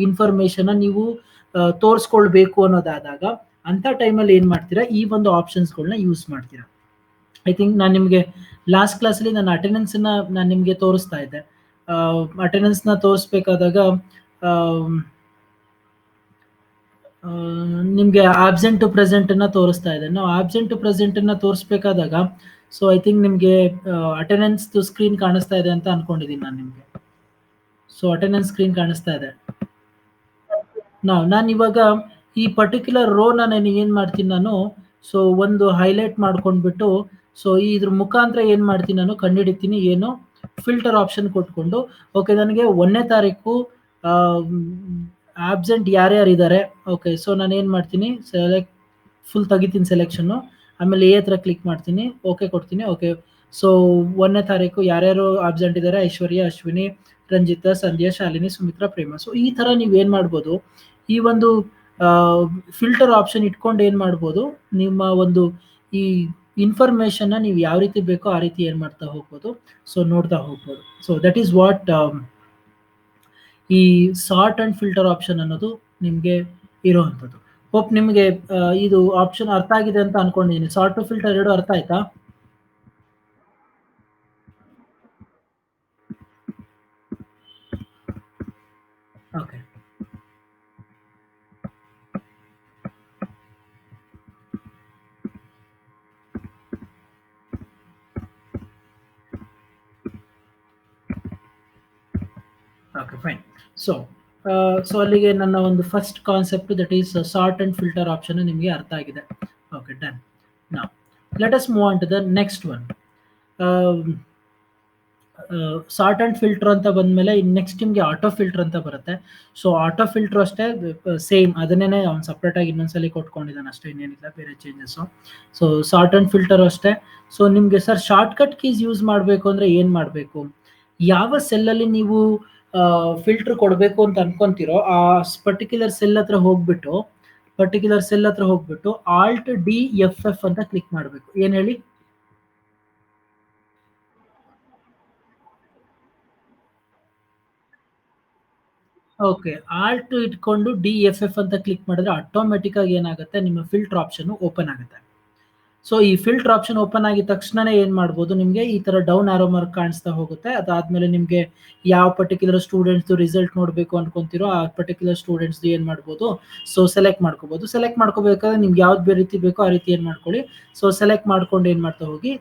ಇನ್ಫಾರ್ಮೇಶನ್ ನೀವು ತೋರಿಸ್ಕೊಳ್ಬೇಕು ಅನ್ನೋದಾದಾಗ ಅಂತ ಟೈಮಲ್ಲಿ ಏನ್ ಮಾಡ್ತೀರಾ, ಈ ಒಂದು ಆಪ್ಷನ್ಸ್ಗಳನ್ನ ಯೂಸ್ ಮಾಡ್ತೀರಾ. ಐ ಥಿಂಕ್ ನಾನು ನಿಮಗೆ ಲಾಸ್ಟ್ ಕ್ಲಾಸಲ್ಲಿ ನನ್ನ ಅಟೆಂಡೆನ್ಸ್ ನಾನು ನಿಮಗೆ ತೋರಿಸ್ತಾ ಇದ್ದೆ. ಅಟೆಂಡೆನ್ಸ್ ನ ತೋರಿಸ್ಬೇಕಾದಾಗ ನಿಮ್ಗೆ ಆಬ್ಸೆಂಟ್ ಟು ಪ್ರೆಸೆಂಟ್ ಅನ್ನ ತೋರಿಸ್ತಾ ಇದೆ. ನಾವು ಆಬ್ಸೆಂಟ್ ಟು ಪ್ರೆಸೆಂಟ್ ಅನ್ನ ತೋರಿಸ್ಬೇಕಾದಾಗ ಸೊ ಐ ಥಿಂಕ್ ನಿಮ್ಗೆ ಅಟೆಂಡೆನ್ಸ್ ಸ್ಕ್ರೀನ್ ಕಾಣಿಸ್ತಾ ಇದೆ ಅಂತ ಅನ್ಕೊಂಡಿದ್ದೀನಿ ನಾನು ನಿಮ್ಗೆ. ಸೊ ಅಟೆಂಡೆನ್ಸ್ ಸ್ಕ್ರೀನ್ ಕಾಣಿಸ್ತಾ ಇದೆ. ನಾನು ಇವಾಗ ಈ ಪರ್ಟಿಕ್ಯುಲರ್ ರೋ ನಾನು ಏನ್ ಮಾಡ್ತೀನಿ, ನಾನು ಸೊ ಒಂದು ಹೈಲೈಟ್ ಮಾಡ್ಕೊಂಡ್ಬಿಟ್ಟು ಸೊ ಇದ್ರ ಮುಖಾಂತರ ಏನ್ ಮಾಡ್ತೀನಿ, ನಾನು ಕಂಡುಹಿಡಿತೀನಿ ಏನು, ಫಿಲ್ಟರ್ ಆಪ್ಷನ್ ಕೊಟ್ಕೊಂಡು ಓಕೆ ನನಗೆ 1ನೇ ತಾರೀಕು ಆಬ್ಸೆಂಟ್ ಯಾರ್ಯಾರು ಇದ್ದಾರೆ. ಓಕೆ, ಸೊ ನಾನು ಏನ್ ಮಾಡ್ತೀನಿ, ಸೆಲೆಕ್ಟ್ ಫುಲ್ ತೆಗಿತೀನಿ ಸೆಲೆಕ್ಷನ್, ಆಮೇಲೆ ಎ ಹತ್ರ ಕ್ಲಿಕ್ ಮಾಡ್ತೀನಿ, ಓಕೆ ಕೊಡ್ತೀನಿ. ಓಕೆ, ಸೊ 1ನೇ ತಾರೀಕು ಯಾರ್ಯಾರು ಆಬ್ಸೆಂಟ್ ಇದ್ದಾರೆ, ಐಶ್ವರ್ಯ, ಅಶ್ವಿನಿ, ರಂಜಿತಾ, ಸಂಧ್ಯಾ, ಶಾಲಿನಿ, ಸುಮಿತ್ರಾ, ಪ್ರೇಮ. ಸೊ ಈ ತರ ನೀವ್ ಏನ್ ಮಾಡ್ಬೋದು, ಈ ಒಂದು ಫಿಲ್ಟರ್ ಆಪ್ಷನ್ ಇಟ್ಕೊಂಡು ಏನ್ ಮಾಡ್ಬೋದು, ನಿಮ್ಮ ಒಂದು ಈ ಇನ್ಫಾರ್ಮೇಶನ್ ನೀವು ಯಾವ ರೀತಿ ಬೇಕೋ ಆ ರೀತಿ ಏನ್ ಮಾಡ್ತಾ ಹೋಗ್ಬೋದು, ಸೊ ನೋಡ್ತಾ ಹೋಗ್ಬೋದು. ಸೊ ದಟ್ ಈಸ್ ವಾಟ್ ಈ ಸಾರ್ಟ್ ಅಂಡ್ ಫಿಲ್ಟರ್ ಆಪ್ಷನ್ ಅನ್ನೋದು ನಿಮ್ಗೆ ಇರೋವಂಥದ್ದು. ಹೋಪ್ ನಿಮ್ಗೆ ಇದು ಆಪ್ಷನ್ ಅರ್ಥ ಆಗಿದೆ ಅಂತ ಅನ್ಕೊಂಡಿದ್ದೀನಿ. ಸಾರ್ಟ್ ಟು ಫಿಲ್ಟರ್ ಎರಡು ಅರ್ಥ ಆಯ್ತಾ? Okay, okay fine. ಸೊ ಅಲ್ಲಿಗೆ ನನ್ನ ಒಂದು first concept, that is sort and filter option ನಿಮಗೆ ಅರ್ಥ ಆಗಿದೆ. Okay, done. Now let us move on to the next one. Sort and filter ಅಂತ ಬಂದ್ಮೇಲೆ ನೆಕ್ಸ್ಟ್ ನಿಮ್ಗೆ ಆಟೋ ಫಿಲ್ಟರ್ ಅಂತ ಬರುತ್ತೆ. ಸೊ ಆಟೋ ಫಿಲ್ಟರ್ ಅಷ್ಟೇ ಸೇಮ್ ಅದನ್ನೇ ಅವ್ನು ಸಪ್ರೇಟ್ ಆಗಿ ಇನ್ನೊಂದ್ಸಲಿ ಕೊಟ್ಕೊಂಡಿದ್ದಾನೆ ಅಷ್ಟೇ, ಇನ್ನೇನಿಲ್ಲ ಬೇರೆ changes. So sort and filter ಅಷ್ಟೇ. ಸೊ ನಿಮ್ಗೆ sir shortcut keys use ಮಾಡಬೇಕು ಅಂದ್ರೆ ಏನ್ ಮಾಡಬೇಕು, ಯಾವ ಸೆಲ್ಲಲ್ಲಿ ನೀವು ಫಿಲ್ಟರ್ ಕೊಡಬೇಕು ಅಂತ ಅನ್ಕೊಂತಿರೋ ಆ ಪರ್ಟಿಕ್ಯುಲರ್ ಸೆಲ್ ಹತ್ರ ಹೋಗ್ಬಿಟ್ಟು Alt+D+F ಅಂತ ಕ್ಲಿಕ್ ಮಾಡಬೇಕು. ಏನ್ ಹೇಳಿ? ಓಕೆ, ಆಲ್ಟ್ ಇಟ್ಕೊಂಡು DFF ಅಂತ ಕ್ಲಿಕ್ ಮಾಡಿದ್ರೆ ಆಟೋಮೆಟಿಕ್ ಆಗಿ ಏನಾಗುತ್ತೆ, ನಿಮ್ಮ ಫಿಲ್ಟರ್ ಆಪ್ಷನ್ ಓಪನ್ ಆಗುತ್ತೆ. ಸೊ ಈ ಫಿಲ್ಟರ್ ಆಪ್ಷನ್ ಓಪನ್ ಆಗಿದ ತಕ್ಷಣನೇ ಏನ್ ಮಾಡ್ಬೋದು, ನಿಮಗೆ ಈ ತರ ಡೌನ್ ಆರೋ ಮಾರ್ಕ್ ಕಾಣಿಸ್ತಾ ಹೋಗುತ್ತೆ. ಅದಾದ್ಮೇಲೆ ನಿಮಗೆ ಯಾವ ಪರ್ಟಿಕ್ಯುಲರ್ ಸ್ಟೂಡೆಂಟ್ಸ್ ರಿಸಲ್ಟ್ ನೋಡಬೇಕು ಅನ್ಕೊಂತಿರೋ ಆ ಪರ್ಟಿಕ್ಯುಲರ್ ಸ್ಟೂಡೆಂಟ್ಸ್ ಏನ್ ಮಾಡ್ಬೋದು, ಸೊ ಸೆಲೆಕ್ಟ್ ಮಾಡ್ಕೋಬಹುದು. ಸೆಲೆಕ್ಟ್ ಮಾಡ್ಕೋಬೇಕಾದ್ರೆ ನಿಮ್ಗೆ ಯಾವ್ದು ರೀತಿ ಬೇಕೋ ಆ ರೀತಿ ಏನ್ ಮಾಡ್ಕೊಳ್ಳಿ. ಸೊ ಸೆಲೆಕ್ಟ್ ಮಾಡ್ಕೊಂಡು ಏನ್ ಮಾಡ್ತಾ ಹೋಗಿ,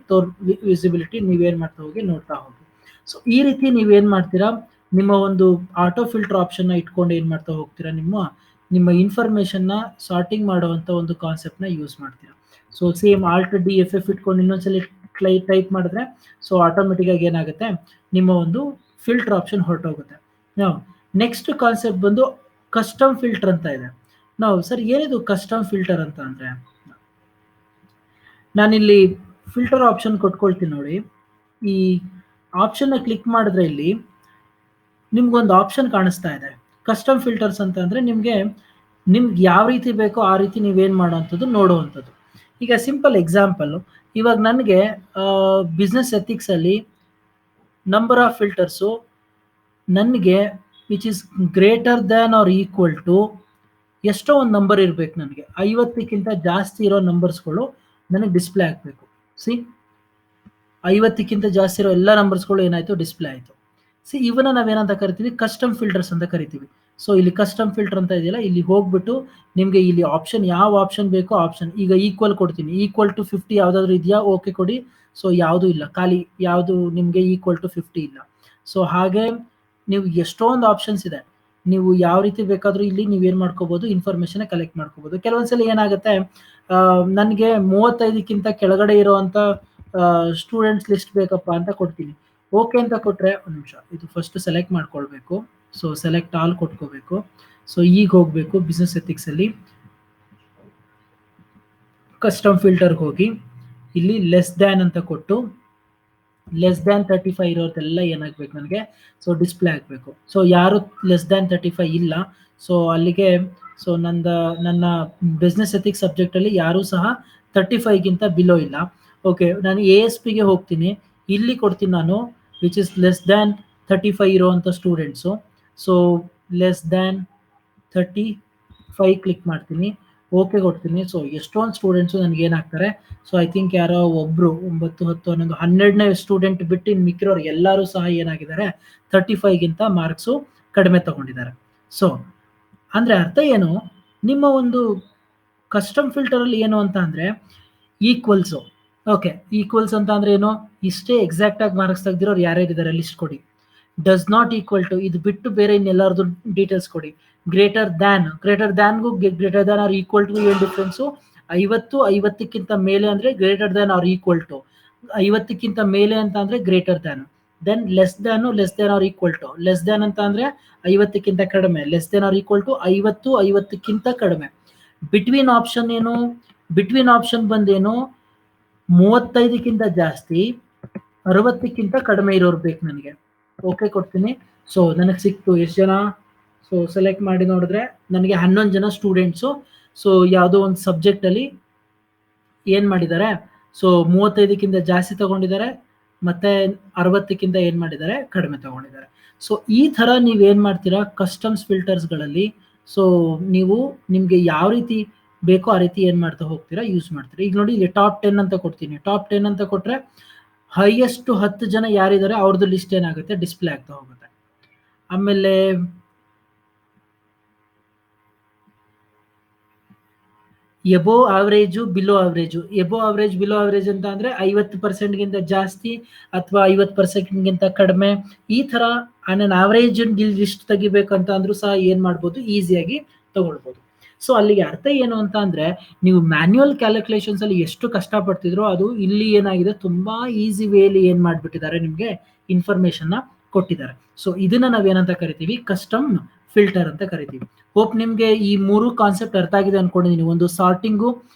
ವಿಸಿಬಿಲಿಟಿ ನೀವೇನ್ ಮಾಡ್ತಾ ಹೋಗಿ ನೋಡ್ತಾ ಹೋಗಿ. ಸೊ ಈ ರೀತಿ ನೀವೇನ್ ಮಾಡ್ತೀರಾ, ನಿಮ್ಮ ಒಂದು ಆಟೋ ಫಿಲ್ಟರ್ ಆಪ್ಷನ್ ನ ಇಟ್ಕೊಂಡು ಏನ್ ಮಾಡ್ತಾ ಹೋಗ್ತೀರಾ, ನಿಮ್ಮ ಇನ್ಫಾರ್ಮೇಶನ್ ನ ಸಾರ್ಟಿಂಗ್ ಮಾಡುವಂತ ಒಂದು ಕಾನ್ಸೆಪ್ಟ್ ನ ಯೂಸ್ ಮಾಡ್ತೀರಾ. ಸೊ ಸೇಮ್ Alt+D+F ಇಟ್ಕೊಂಡು ಇನ್ನೊಂದ್ಸಲಿ ಟೈಪ್ ಮಾಡಿದ್ರೆ ಸೊ ಆಟೋಮೆಟಿಕ್ ಆಗಿ ಏನಾಗುತ್ತೆ, ನಿಮ್ಮ ಒಂದು ಫಿಲ್ಟರ್ ಆಪ್ಷನ್ ಹೊರಟೋಗುತ್ತೆ. ನಾವು ನೆಕ್ಸ್ಟ್ ಕಾನ್ಸೆಪ್ಟ್ ಬಂದು ಕಸ್ಟಮ್ ಫಿಲ್ಟರ್ ಅಂತ ಇದೆ. ನಾವು ಸರ್ ಏನಿದು ಕಸ್ಟಮ್ ಫಿಲ್ಟರ್ ಅಂತ ಅಂದ್ರೆ, ನಾನಿಲ್ಲಿ ಫಿಲ್ಟರ್ ಆಪ್ಷನ್ ಕೊಟ್ಕೊಳ್ತೀನಿ ನೋಡಿ. ಈ ಆಪ್ಷನ್ ನ ಕ್ಲಿಕ್ ಮಾಡಿದ್ರೆ ಇಲ್ಲಿ ನಿಮ್ಗೊಂದು ಆಪ್ಷನ್ ಕಾಣಿಸ್ತಾ ಇದೆ ಕಸ್ಟಮ್ ಫಿಲ್ಟರ್ಸ್ ಅಂತ. ಅಂದ್ರೆ ನಿಮ್ಗೆ ಯಾವ ರೀತಿ ಬೇಕೋ ಆ ರೀತಿ ನೀವೇನ್ ಮಾಡುವಂಥದ್ದು ನೋಡುವಂಥದ್ದು. ಈಗ ಸಿಂಪಲ್ ಎಕ್ಸಾಂಪಲ್, ಇವಾಗ ನನಗೆ ಬಿಸ್ನೆಸ್ ಎಥಿಕ್ಸ್ ಅಲ್ಲಿ ನಂಬರ್ ಆಫ್ ಫಿಲ್ಟರ್ಸು ನನಗೆ which is greater than or equal to ಎಷ್ಟೋ ಒಂದು ನಂಬರ್ ಇರಬೇಕು. ನನಗೆ 50ಕ್ಕಿಂತ ಜಾಸ್ತಿ ಇರೋ ನಂಬರ್ಸ್ಗಳು ನನಗೆ ಡಿಸ್ಪ್ಲೇ ಆಗಬೇಕು. ಸಿ, 50ಕ್ಕಿಂತ ಜಾಸ್ತಿ ಇರೋ ಎಲ್ಲ ನಂಬರ್ಸ್ಗಳು ಏನಾಯ್ತು, ಡಿಸ್ಪ್ಲೇ ಆಯಿತು. ಸಿ, ಇವನ್ನ ನಾವೇನಂತ ಕರಿತೀವಿ, ಕಸ್ಟಮ್ ಫಿಲ್ಟರ್ಸ್ ಅಂತ ಕರಿತೀವಿ. ಸೊ ಇಲ್ಲಿ ಕಸ್ಟಮ್ ಫಿಲ್ಟರ್ ಅಂತ ಇದೆಯಲ್ಲ, ಇಲ್ಲಿ ಹೋಗ್ಬಿಟ್ಟು ನಿಮಗೆ ಇಲ್ಲಿ ಆಪ್ಷನ್ ಯಾವ ಆಪ್ಷನ್ ಬೇಕೋ ಆಪ್ಷನ್, ಈಗ ಈಕ್ವಲ್ ಕೊಡ್ತೀನಿ, =50 ಯಾವ್ದಾದ್ರು ಇದೆಯಾ, ಓಕೆ ಕೊಡಿ. ಸೊ ಯಾವುದು ಇಲ್ಲ, ಖಾಲಿ ಯಾವುದು ನಿಮಗೆ =50 ಇಲ್ಲ. ಸೊ ಹಾಗೆ ನೀವು ಎಷ್ಟೊಂದು ಆಪ್ಷನ್ಸ್ ಇದೆ, ನೀವು ಯಾವ ರೀತಿ ಬೇಕಾದ್ರೂ ಇಲ್ಲಿ ನೀವೇನ್ ಮಾಡ್ಕೋಬಹುದು, ಇನ್ಫಾರ್ಮೇಶನ್ ಕಲೆಕ್ಟ್ ಮಾಡ್ಕೋಬಹುದು. ಕೆಲವೊಂದ್ಸಲ ಏನಾಗುತ್ತೆ, ನನಗೆ 35ಕ್ಕಿಂತ ಕೆಳಗಡೆ ಇರುವಂತ ಸ್ಟೂಡೆಂಟ್ಸ್ ಲಿಸ್ಟ್ ಬೇಕಪ್ಪ ಅಂತ ಕೊಡ್ತೀನಿ. ಓಕೆ ಅಂತ ಕೊಟ್ರೆ, ಒಂದು ನಿಮಿಷ, ಇದು ಫಸ್ಟ್ ಸೆಲೆಕ್ಟ್ ಮಾಡ್ಕೊಳ್ಬೇಕು. ಸೊ ಸೆಲೆಕ್ಟ್ ಆಲ್ ಕೊಟ್ಕೋಬೇಕು. ಸೊ ಈಗ ಹೋಗ್ಬೇಕು ಬಿಸ್ನೆಸ್ ಎಥಿಕ್ಸ್ ಅಲ್ಲಿ ಕಸ್ಟಮ್ ಫಿಲ್ಟರ್ ಹೋಗಿ ಇಲ್ಲಿ ಲೆಸ್ ದ್ಯಾನ್ ಅಂತ ಕೊಟ್ಟು ಲೆಸ್ ದ್ಯಾನ್ 35 ಇರೋದೆಲ್ಲ ಏನಾಗ್ಬೇಕು ನನಗೆ, ಸೊ ಡಿಸ್ಪ್ಲೇ ಆಗಬೇಕು. ಸೊ ಯಾರು ಲೆಸ್ ದ್ಯಾನ್ 35 ಇಲ್ಲ, ಸೊ ಅಲ್ಲಿಗೆ ಸೊ ನನ್ನ ಬಿಸ್ನೆಸ್ ಎಥಿಕ್ಸ್ ಸಬ್ಜೆಕ್ಟ್ ಅಲ್ಲಿ ಯಾರೂ ಸಹ 35ಗಿಂತ ಬಿಲೋ ಇಲ್ಲ. ಓಕೆ, ನಾನು ASPಗೆ ಹೋಗ್ತೀನಿ, ಇಲ್ಲಿ ಕೊಡ್ತೀನಿ ನಾನು ವಿಚ್ ಇಸ್ ಲೆಸ್ ದ್ಯಾನ್ 35 ಇರುವಂಥ students. So less than 35 click ಮಾಡ್ತೀನಿ, ಓಕೆ ಕೊಡ್ತೀನಿ. ಸೊ ಎಷ್ಟೊಂದು ಸ್ಟೂಡೆಂಟ್ಸು ನನಗೆ ಏನಾಗ್ತಾರೆ, ಸೊ ಐ ಥಿಂಕ್ ಯಾರೋ ಒಬ್ರು 9, 10, 11, 12ನೇ ಸ್ಟೂಡೆಂಟ್ ಬಿಟ್ಟು ಇನ್ನು ಮಿಕ್ಕಿರೋರು ಎಲ್ಲರೂ ಸಹ ಏನಾಗಿದ್ದಾರೆ, 35ಗಿಂತ ಮಾರ್ಕ್ಸು ಕಡಿಮೆ ತಗೊಂಡಿದ್ದಾರೆ. ಸೊ ಅಂದ್ರೆ ಅರ್ಥ ಏನು, ನಿಮ್ಮ ಒಂದು ಕಸ್ಟಮ್ ಫಿಲ್ಟರ್ ಅಲ್ಲಿ ಏನು ಅಂತ ಅಂದ್ರೆ ಈಕ್ವಲ್ಸು. ಓಕೆ, ಈಕ್ವಲ್ಸ್ ಅಂತ ಅಂದ್ರೆ ಏನು, ಇಷ್ಟೇ ಎಕ್ಸಾಕ್ಟ್ ಆಗಿ ಮಾರ್ಕ್ಸ್ ತೆಗ್ದಿರೋರು ಯಾರ್ಯಾರಿದ್ದಾರೆ ಲಿಸ್ಟ್ ಕೊಡಿ. ಡಸ್ ನಾಟ್ ಈಕ್ವಲ್ ಟು, ಇದು ಬಿಟ್ಟು ಬೇರೆ ಇನ್ನೆಲ್ಲರದು ಡೀಟೇಲ್ಸ್ ಕೊಡಿ. ಗ್ರೇಟರ್ ದ್ಯಾನ್ಗೂ greater than or equal to ಏನು ಡಿಫ್ರೆನ್ಸು, 50ಕ್ಕಿಂತ ಮೇಲೆ ಅಂದ್ರೆ greater than or equal to, 50ಕ್ಕಿಂತ ಮೇಲೆ ಅಂತ ಅಂದ್ರೆ greater than. Then less than or equal to, less than ಅಂತ ಅಂದ್ರೆ 50ಕ್ಕಿಂತ ಕಡಿಮೆ, less than or equal to 50ಕ್ಕಿಂತ ಕಡಿಮೆ. ಬಿಟ್ವೀನ್ ಆಪ್ಷನ್ ಏನು, ಬಿಟ್ವೀನ್ ಆಪ್ಷನ್ ಬಂದೇನು, 35ಕ್ಕಿಂತ ಜಾಸ್ತಿ, 60ಕ್ಕಿಂತ ಕಡಿಮೆ ಇರೋರು ಬೇಕು ನನಗೆ. ಓಕೆ ಕೊಡ್ತೀನಿ. ಸೊ ನನಗೆ ಸಿಕ್ತು ಎಷ್ಟು ಜನ, ಸೊ ಸೆಲೆಕ್ಟ್ ಮಾಡಿ ನೋಡಿದ್ರೆ ನನಗೆ 11 ಜನ ಸ್ಟೂಡೆಂಟ್ಸು. ಸೊ ಯಾವುದೋ ಒಂದು ಸಬ್ಜೆಕ್ಟ್ ಅಲ್ಲಿ ಏನ್ ಮಾಡಿದ್ದಾರೆ, ಸೊ 35ಕ್ಕಿಂತ ಜಾಸ್ತಿ ತಗೊಂಡಿದ್ದಾರೆ, ಮತ್ತೆ 60ಕ್ಕಿಂತ ಏನ್ ಮಾಡಿದ್ದಾರೆ, ಕಡಿಮೆ ತಗೊಂಡಿದ್ದಾರೆ. ಸೊ ಈ ತರ ನೀವೇನ್ ಮಾಡ್ತೀರಾ ಕಸ್ಟಮ್ಸ್ ಫಿಲ್ಟರ್ಸ್ಗಳಲ್ಲಿ, ಸೊ ನೀವು ನಿಮ್ಗೆ ಯಾವ ರೀತಿ ಬೇಕೋ ಆ ರೀತಿ ಏನ್ ಮಾಡ್ತಾ ಹೋಗ್ತೀರಾ, ಯೂಸ್ ಮಾಡ್ತೀರಾ. ಈಗ ನೋಡಿ, ಇಲ್ಲಿ ಟಾಪ್ 10 ಅಂತ ಕೊಡ್ತೀನಿ. ಟಾಪ್ 10 ಅಂತ ಕೊಟ್ರೆ ಹೈಯೆಸ್ಟ್ 10 ಜನ ಯಾರಿದ್ದಾರೆ ಅವ್ರದ್ದು ಲಿಸ್ಟ್ ಏನಾಗುತ್ತೆ, ಡಿಸ್ಪ್ಲೇ ಆಗ್ತಾ ಹೋಗುತ್ತೆ. ಆಮೇಲೆ above average, below average. Above average, below average ಅಂತ ಅಂದ್ರೆ 50%ಗಿಂತ ಜಾಸ್ತಿ ಅಥವಾ 50%ಗಿಂತ ಕಡಿಮೆ, ಈ ತರ ನನ್ನ ಆವರೇಜ್ ಲಿಸ್ಟ್ ತೆಗಿಬೇಕಂತ ಅಂದ್ರೂ ಸಹ ಏನ್ ಮಾಡ್ಬೋದು, ಈಸಿಯಾಗಿ ತಗೊಳ್ಬೋದು. ಸೊ ಅಲ್ಲಿಗೆ ಅರ್ಥ ಏನು ಅಂತ ಅಂದ್ರೆ, ನೀವು ಮ್ಯಾನ್ಯುಯಲ್ ಕ್ಯಾಲ್ಕುಲೇಷನ್ಸ್ ಅಲ್ಲಿ ಎಷ್ಟು ಕಷ್ಟಪಡ್ತಿದ್ರೋ ಅದು ಇಲ್ಲಿ ಏನಾಗಿದೆ, ತುಂಬಾ ಈಸಿ ವೇಲಿ ಏನ್ ಮಾಡ್ಬಿಟ್ಟಿದ್ದಾರೆ, ನಿಮ್ಗೆ ಇನ್ಫಾರ್ಮೇಶನ್ ನ ಕೊಟ್ಟಿದ್ದಾರೆ. ಸೊ ಇದನ್ನ ನಾವೇನಂತ ಕರಿತೀವಿ, ಕಸ್ಟಮ್ ಫಿಲ್ಟರ್ ಅಂತ ಕರಿತೀವಿ. ಹೋಪ್ ನಿಮ್ಗೆ ಈ 3 ಕಾನ್ಸೆಪ್ಟ್ ಅರ್ಥ ಆಗಿದೆ ಅನ್ಕೊಂಡಿದೀನಿ. ಒಂದು sorting,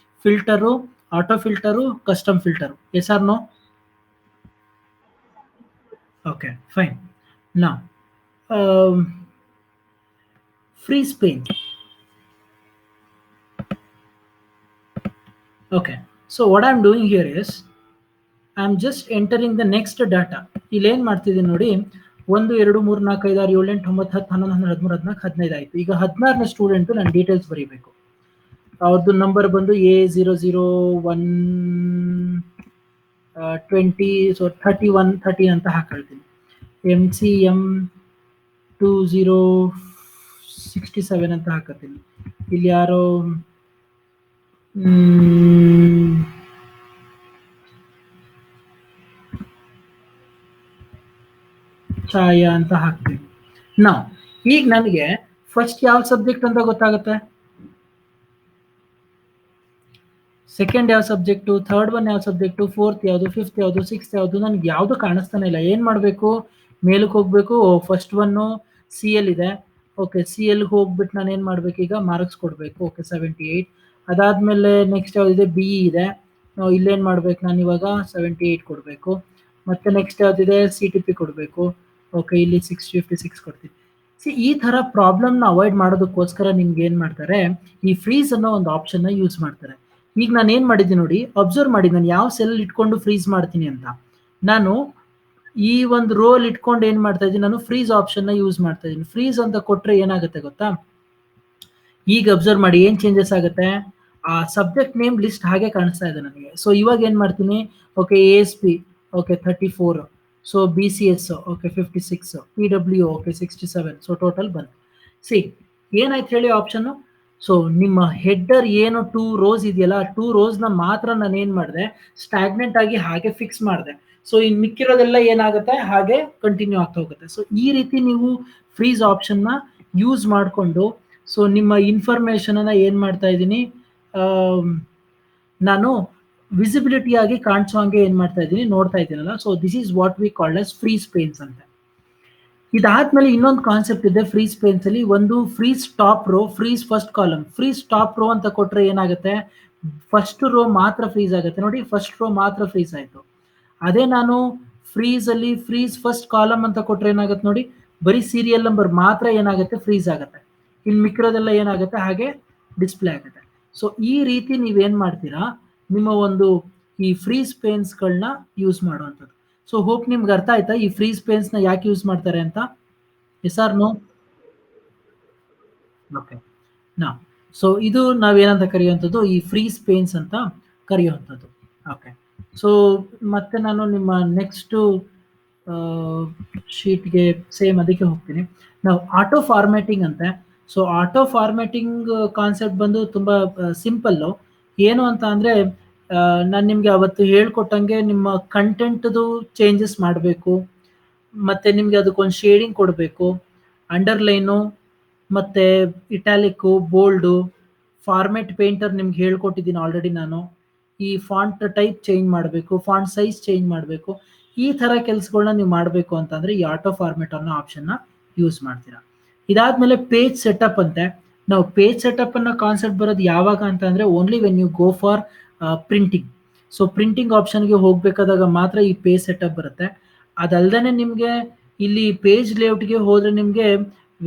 filter, auto filter, custom filter. Yes or no? Okay fine. ನಾ freeze pane. Okay, so what I'm doing here is I'm just entering the next data. ಇಲ್ಲಿ ಏನ್ ಮಾಡ್ತಿದ್ದೀನಿ ನೋಡಿ, 1 2 3 4 5 6 7 8 9 10 11 12 13 14 15 ಆಯ್ತು. ಈಗ 16ನೇ ಸ್ಟೂಡೆಂಟ್ ನಾನು ಡೀಟೇಲ್ಸ್ ಬರೀಬೇಕು. ಅವ್ರದ್ದು ನಂಬರ್ ಬಂದು A001 20, ಸೊ 31 13 ಅಂತ ಹಾಕೊಳ್ತೀನಿ. MCM 2067 ಅಂತ ಹಾಕತ್ತೀನಿ. ಇಲ್ಲಿ ಯಾರೋ ಛಾಯಾ ಅಂತ ಹಾಕ್ತೀನಿ. ನಾವು ಈಗ ನನಗೆ ಫಸ್ಟ್ ಯಾವ ಸಬ್ಜೆಕ್ಟ್ ಅಂತ ಗೊತ್ತಾಗುತ್ತೆ, ಸೆಕೆಂಡ್ ಯಾವ ಸಬ್ಜೆಕ್ಟು, ಥರ್ಡ್ ಒನ್ ಯಾವ ಸಬ್ಜೆಕ್ಟು, ಫೋರ್ತ್ ಯಾವುದು, ಫಿಫ್ತ್ ಯಾವುದು, ಸಿಕ್ಸ್ತ್ ಯಾವುದು, ನನಗೆ ಯಾವುದು ಕಾಣಿಸ್ತಾನೆ ಇಲ್ಲ. ಏನು ಮಾಡಬೇಕು, ಮೇಲಕ್ಕೆ ಹೋಗ್ಬೇಕು. ಫಸ್ಟ್ ಒನ್ನು ಸಿ ಎಲ್ ಇದೆ. ಓಕೆ, ಸಿ ಎಲ್ಗೆ ಹೋಗ್ಬಿಟ್ಟು ನಾನು ಏನು ಮಾಡಬೇಕು, ಈಗ ಮಾರ್ಕ್ಸ್ ಕೊಡಬೇಕು. ಓಕೆ, 78. ಅದಾದಮೇಲೆ ನೆಕ್ಸ್ಟ್ ಯಾವುದಿದೆ, ಬಿ ಇದೆ. ಇಲ್ಲೇನು ಮಾಡ್ಬೇಕು, ನಾನು ಇವಾಗ 78 ಕೊಡಬೇಕು. ಮತ್ತೆ ನೆಕ್ಸ್ಟ್ ಯಾವುದಿದೆ, ಸಿ ಟಿ ಪಿ ಕೊಡಬೇಕು. ಓಕೆ, ಇಲ್ಲಿ 656 ಕೊಡ್ತೀನಿ. ಈ ಥರ ಪ್ರಾಬ್ಲಮ್ನ ಅವಾಯ್ಡ್ ಮಾಡೋದಕ್ಕೋಸ್ಕರ ನಿಮ್ಗೆ ಏನು ಮಾಡ್ತಾರೆ, ಈ ಫ್ರೀಸ್ ಅನ್ನೋ ಒಂದು ಆಪ್ಷನ್ನ ಯೂಸ್ ಮಾಡ್ತಾರೆ. ಈಗ ನಾನು ಏನು ಮಾಡಿದ್ದೀನಿ ನೋಡಿ, ಅಬ್ಸರ್ವ್ ಮಾಡಿ ನಾನು ಯಾವ ಸೆಲ್ ಇಟ್ಕೊಂಡು ಫ್ರೀಸ್ ಮಾಡ್ತೀನಿ ಅಂತ. ನಾನು ಈ ಒಂದು ರೋಲ್ ಇಟ್ಕೊಂಡು ಏನು ಮಾಡ್ತಾ ಇದ್ದೀನಿ, ನಾನು ಫ್ರೀಸ್ ಆಪ್ಷನ್ನ ಯೂಸ್ ಮಾಡ್ತಾ ಇದ್ದೀನಿ. ಫ್ರೀಸ್ ಅಂತ ಕೊಟ್ಟರೆ ಏನಾಗುತ್ತೆ ಗೊತ್ತಾ, ಈಗ ಅಬ್ಸರ್ವ್ ಮಾಡಿ ಏನು ಚೇಂಜಸ್ ಆಗುತ್ತೆ. ಆ ಸಬ್ಜೆಕ್ಟ್ ನೇಮ್ ಲಿಸ್ಟ್ ಹಾಗೆ ಕಾಣಿಸ್ತಾ ಇದೆ ನನಗೆ. ಸೊ ಇವಾಗ ಏನು ಮಾಡ್ತೀನಿ, okay ASP okay 34, so BCS okay 56, PW okay 67, so total ಬಂತು. ಏನಾಯ್ತು ಹೇಳಿ ಆಪ್ಷನ್ನು. ಸೊ ನಿಮ್ಮ ಹೆಡ್ಡರ್ ಏನು 2 ರೋಸ್ ಇದೆಯಲ್ಲ, 2 ರೋಸ್ನ ಮಾತ್ರ ನಾನು ಏನು ಮಾಡಿದೆ, ಸ್ಟ್ಯಾಗ್ನೆಂಟ್ ಆಗಿ ಹಾಗೆ ಫಿಕ್ಸ್ ಮಾಡಿದೆ. ಸೊ ಇನ್ನು ಮಿಕ್ಕಿರೋದೆಲ್ಲ ಏನಾಗುತ್ತೆ, ಹಾಗೆ ಕಂಟಿನ್ಯೂ ಆಗ್ತಾ ಹೋಗುತ್ತೆ. ಸೊ ಈ ರೀತಿ ನೀವು ಫ್ರೀಸ್ ಆಪ್ಷನ್ನ ಯೂಸ್ ಮಾಡಿಕೊಂಡು, ಸೊ ನಿಮ್ಮ ಇನ್ಫಾರ್ಮೇಷನನ್ನು ಏನು ಮಾಡ್ತಾ ಇದ್ದೀನಿ, ನಾನು ವಿಸಿಬಿಲಿಟಿ ಆಗಿ ಕಾಣಿಸೋ ಹಂಗೆ ಏನು ಮಾಡ್ತಾ ಇದ್ದೀನಿ, ನೋಡ್ತಾ ಇದ್ದೀನಲ್ಲ. So this is what we called as freeze panes ಅಂತ. ಇದಾದ್ಮೇಲೆ ಇನ್ನೊಂದು ಕಾನ್ಸೆಪ್ಟ್ ಇದೆ ಫ್ರೀಸ್ ಪೇನ್ಸ್ ಅಲ್ಲಿ. ಒಂದು freeze top row, freeze first column. Freeze top row ಅಂತ ಕೊಟ್ರೆ ಏನಾಗುತ್ತೆ, ಫಸ್ಟ್ ರೋ ಮಾತ್ರ ಫ್ರೀಸ್ ಆಗುತ್ತೆ. ನೋಡಿ, ಫಸ್ಟ್ ರೋ ಮಾತ್ರ ಫ್ರೀಸ್ ಆಯ್ತು. ಅದೇ ನಾನು ಫ್ರೀಸ್ ಅಲ್ಲಿ ಫ್ರೀಸ್ ಫಸ್ಟ್ ಕಾಲಮ್ ಅಂತ ಕೊಟ್ರೆ ಏನಾಗುತ್ತೆ ನೋಡಿ, ಬರೀ ಸೀರಿಯಲ್ ನಂಬರ್ ಮಾತ್ರ ಏನಾಗುತ್ತೆ, ಫ್ರೀಸ್ ಆಗುತ್ತೆ. ಇನ್ನು ಮಿಕ್ಕಿರೋದೆಲ್ಲ ಏನಾಗುತ್ತೆ, ಹಾಗೆ ಡಿಸ್ಪ್ಲೇ ಆಗುತ್ತೆ. ಸೊ ಈ ರೀತಿ ನೀವೇನ್ ಮಾಡ್ತೀರಾ, ನಿಮ್ಮ ಒಂದು ಈ ಫ್ರೀಸ್ ಪೇನ್ಸ್ಗಳನ್ನ ಯೂಸ್ ಮಾಡುವಂಥದ್ದು. ಸೊ ಹೋಪ್ ನಿಮ್ಗೆ ಅರ್ಥ ಆಯ್ತಾ ಈ ಫ್ರೀಸ್ ಪೇನ್ಸ್ನ ಯಾಕೆ ಯೂಸ್ ಮಾಡ್ತಾರೆ ಅಂತ. Yes or no? ಓಕೆ, ನಾ ಸೊ ಇದು ನಾವೇನಂತ ಕರೆಯುವಂಥದ್ದು, ಈ ಫ್ರೀಸ್ ಪೇನ್ಸ್ ಅಂತ ಕರೆಯುವಂಥದ್ದು. ಓಕೆ, ಸೊ ಮತ್ತೆ ನಾನು ನಿಮ್ಮ ನೆಕ್ಸ್ಟು ಶೀಟ್ಗೆ ಸೇಮ್ ಅದಕ್ಕೆ ಹೋಗ್ತೀನಿ. ನಾವು ಆಟೋ ಫಾರ್ಮ್ಯಾಟಿಂಗ್ ಅಂತೆ. ಸೊ ಆಟೋ ಫಾರ್ಮ್ಯಾಟಿಂಗ್ ಕಾನ್ಸೆಪ್ಟ್ ಬಂದು ತುಂಬ ಸಿಂಪಲ್ಲು. ಏನು ಅಂತ ಅಂದರೆ, ನಾನು ನಿಮಗೆ ಅವತ್ತು ಹೇಳ್ಕೊಟ್ಟಂಗೆ ನಿಮ್ಮ ಕಂಟೆಂಟ್ದು ಚೇಂಜಸ್ ಮಾಡಬೇಕು, ಮತ್ತು ನಿಮಗೆ ಅದಕ್ಕೊಂದು ಶೇಡಿಂಗ್ ಕೊಡಬೇಕು, ಅಂಡರ್ಲೈನು ಮತ್ತು ಇಟ್ಯಾಲಿಕ್ಕು, ಬೋಲ್ಡು, ಫಾರ್ಮೆಟ್ ಪೇಂಟರ್ ನಿಮ್ಗೆ ಹೇಳ್ಕೊಟ್ಟಿದ್ದೀನಿ ಆಲ್ರೆಡಿ ನಾನು. ಈ ಫಾಂಟ್ ಟೈಪ್ ಚೇಂಜ್ ಮಾಡಬೇಕು, ಫಾಂಟ್ ಸೈಜ್ ಚೇಂಜ್ ಮಾಡಬೇಕು. ಈ ಥರ ಕೆಲಸಗಳನ್ನ ನೀವು ಮಾಡಬೇಕು ಅಂತಂದರೆ ಈ ಆಟೋ ಫಾರ್ಮೆಟ್ ಅನ್ನೋ ಆಪ್ಷನ್ನ ಯೂಸ್ ಮಾಡ್ತೀರಾ. ಇದಾದಮೇಲೆ ಪೇಜ್ ಸೆಟಪ್ ಅಂತೆ. ನಾವು ಪೇಜ್ ಸೆಟಪ್ ಅನ್ನೋ ಕಾನ್ಸೆಪ್ಟ್ ಬರೋದು ಯಾವಾಗ ಅಂತ ಅಂದರೆ, only when you go for printing. So printing ಆಪ್ಷನ್ಗೆ ಹೋಗಬೇಕಾದಾಗ ಮಾತ್ರ ಈ ಪೇಜ್ ಸೆಟಪ್ ಬರುತ್ತೆ. ಅದಲ್ದೇ ನಿಮಗೆ ಇಲ್ಲಿ ಪೇಜ್ ಲೇಔಟ್ಗೆ ಹೋದರೆ ನಿಮಗೆ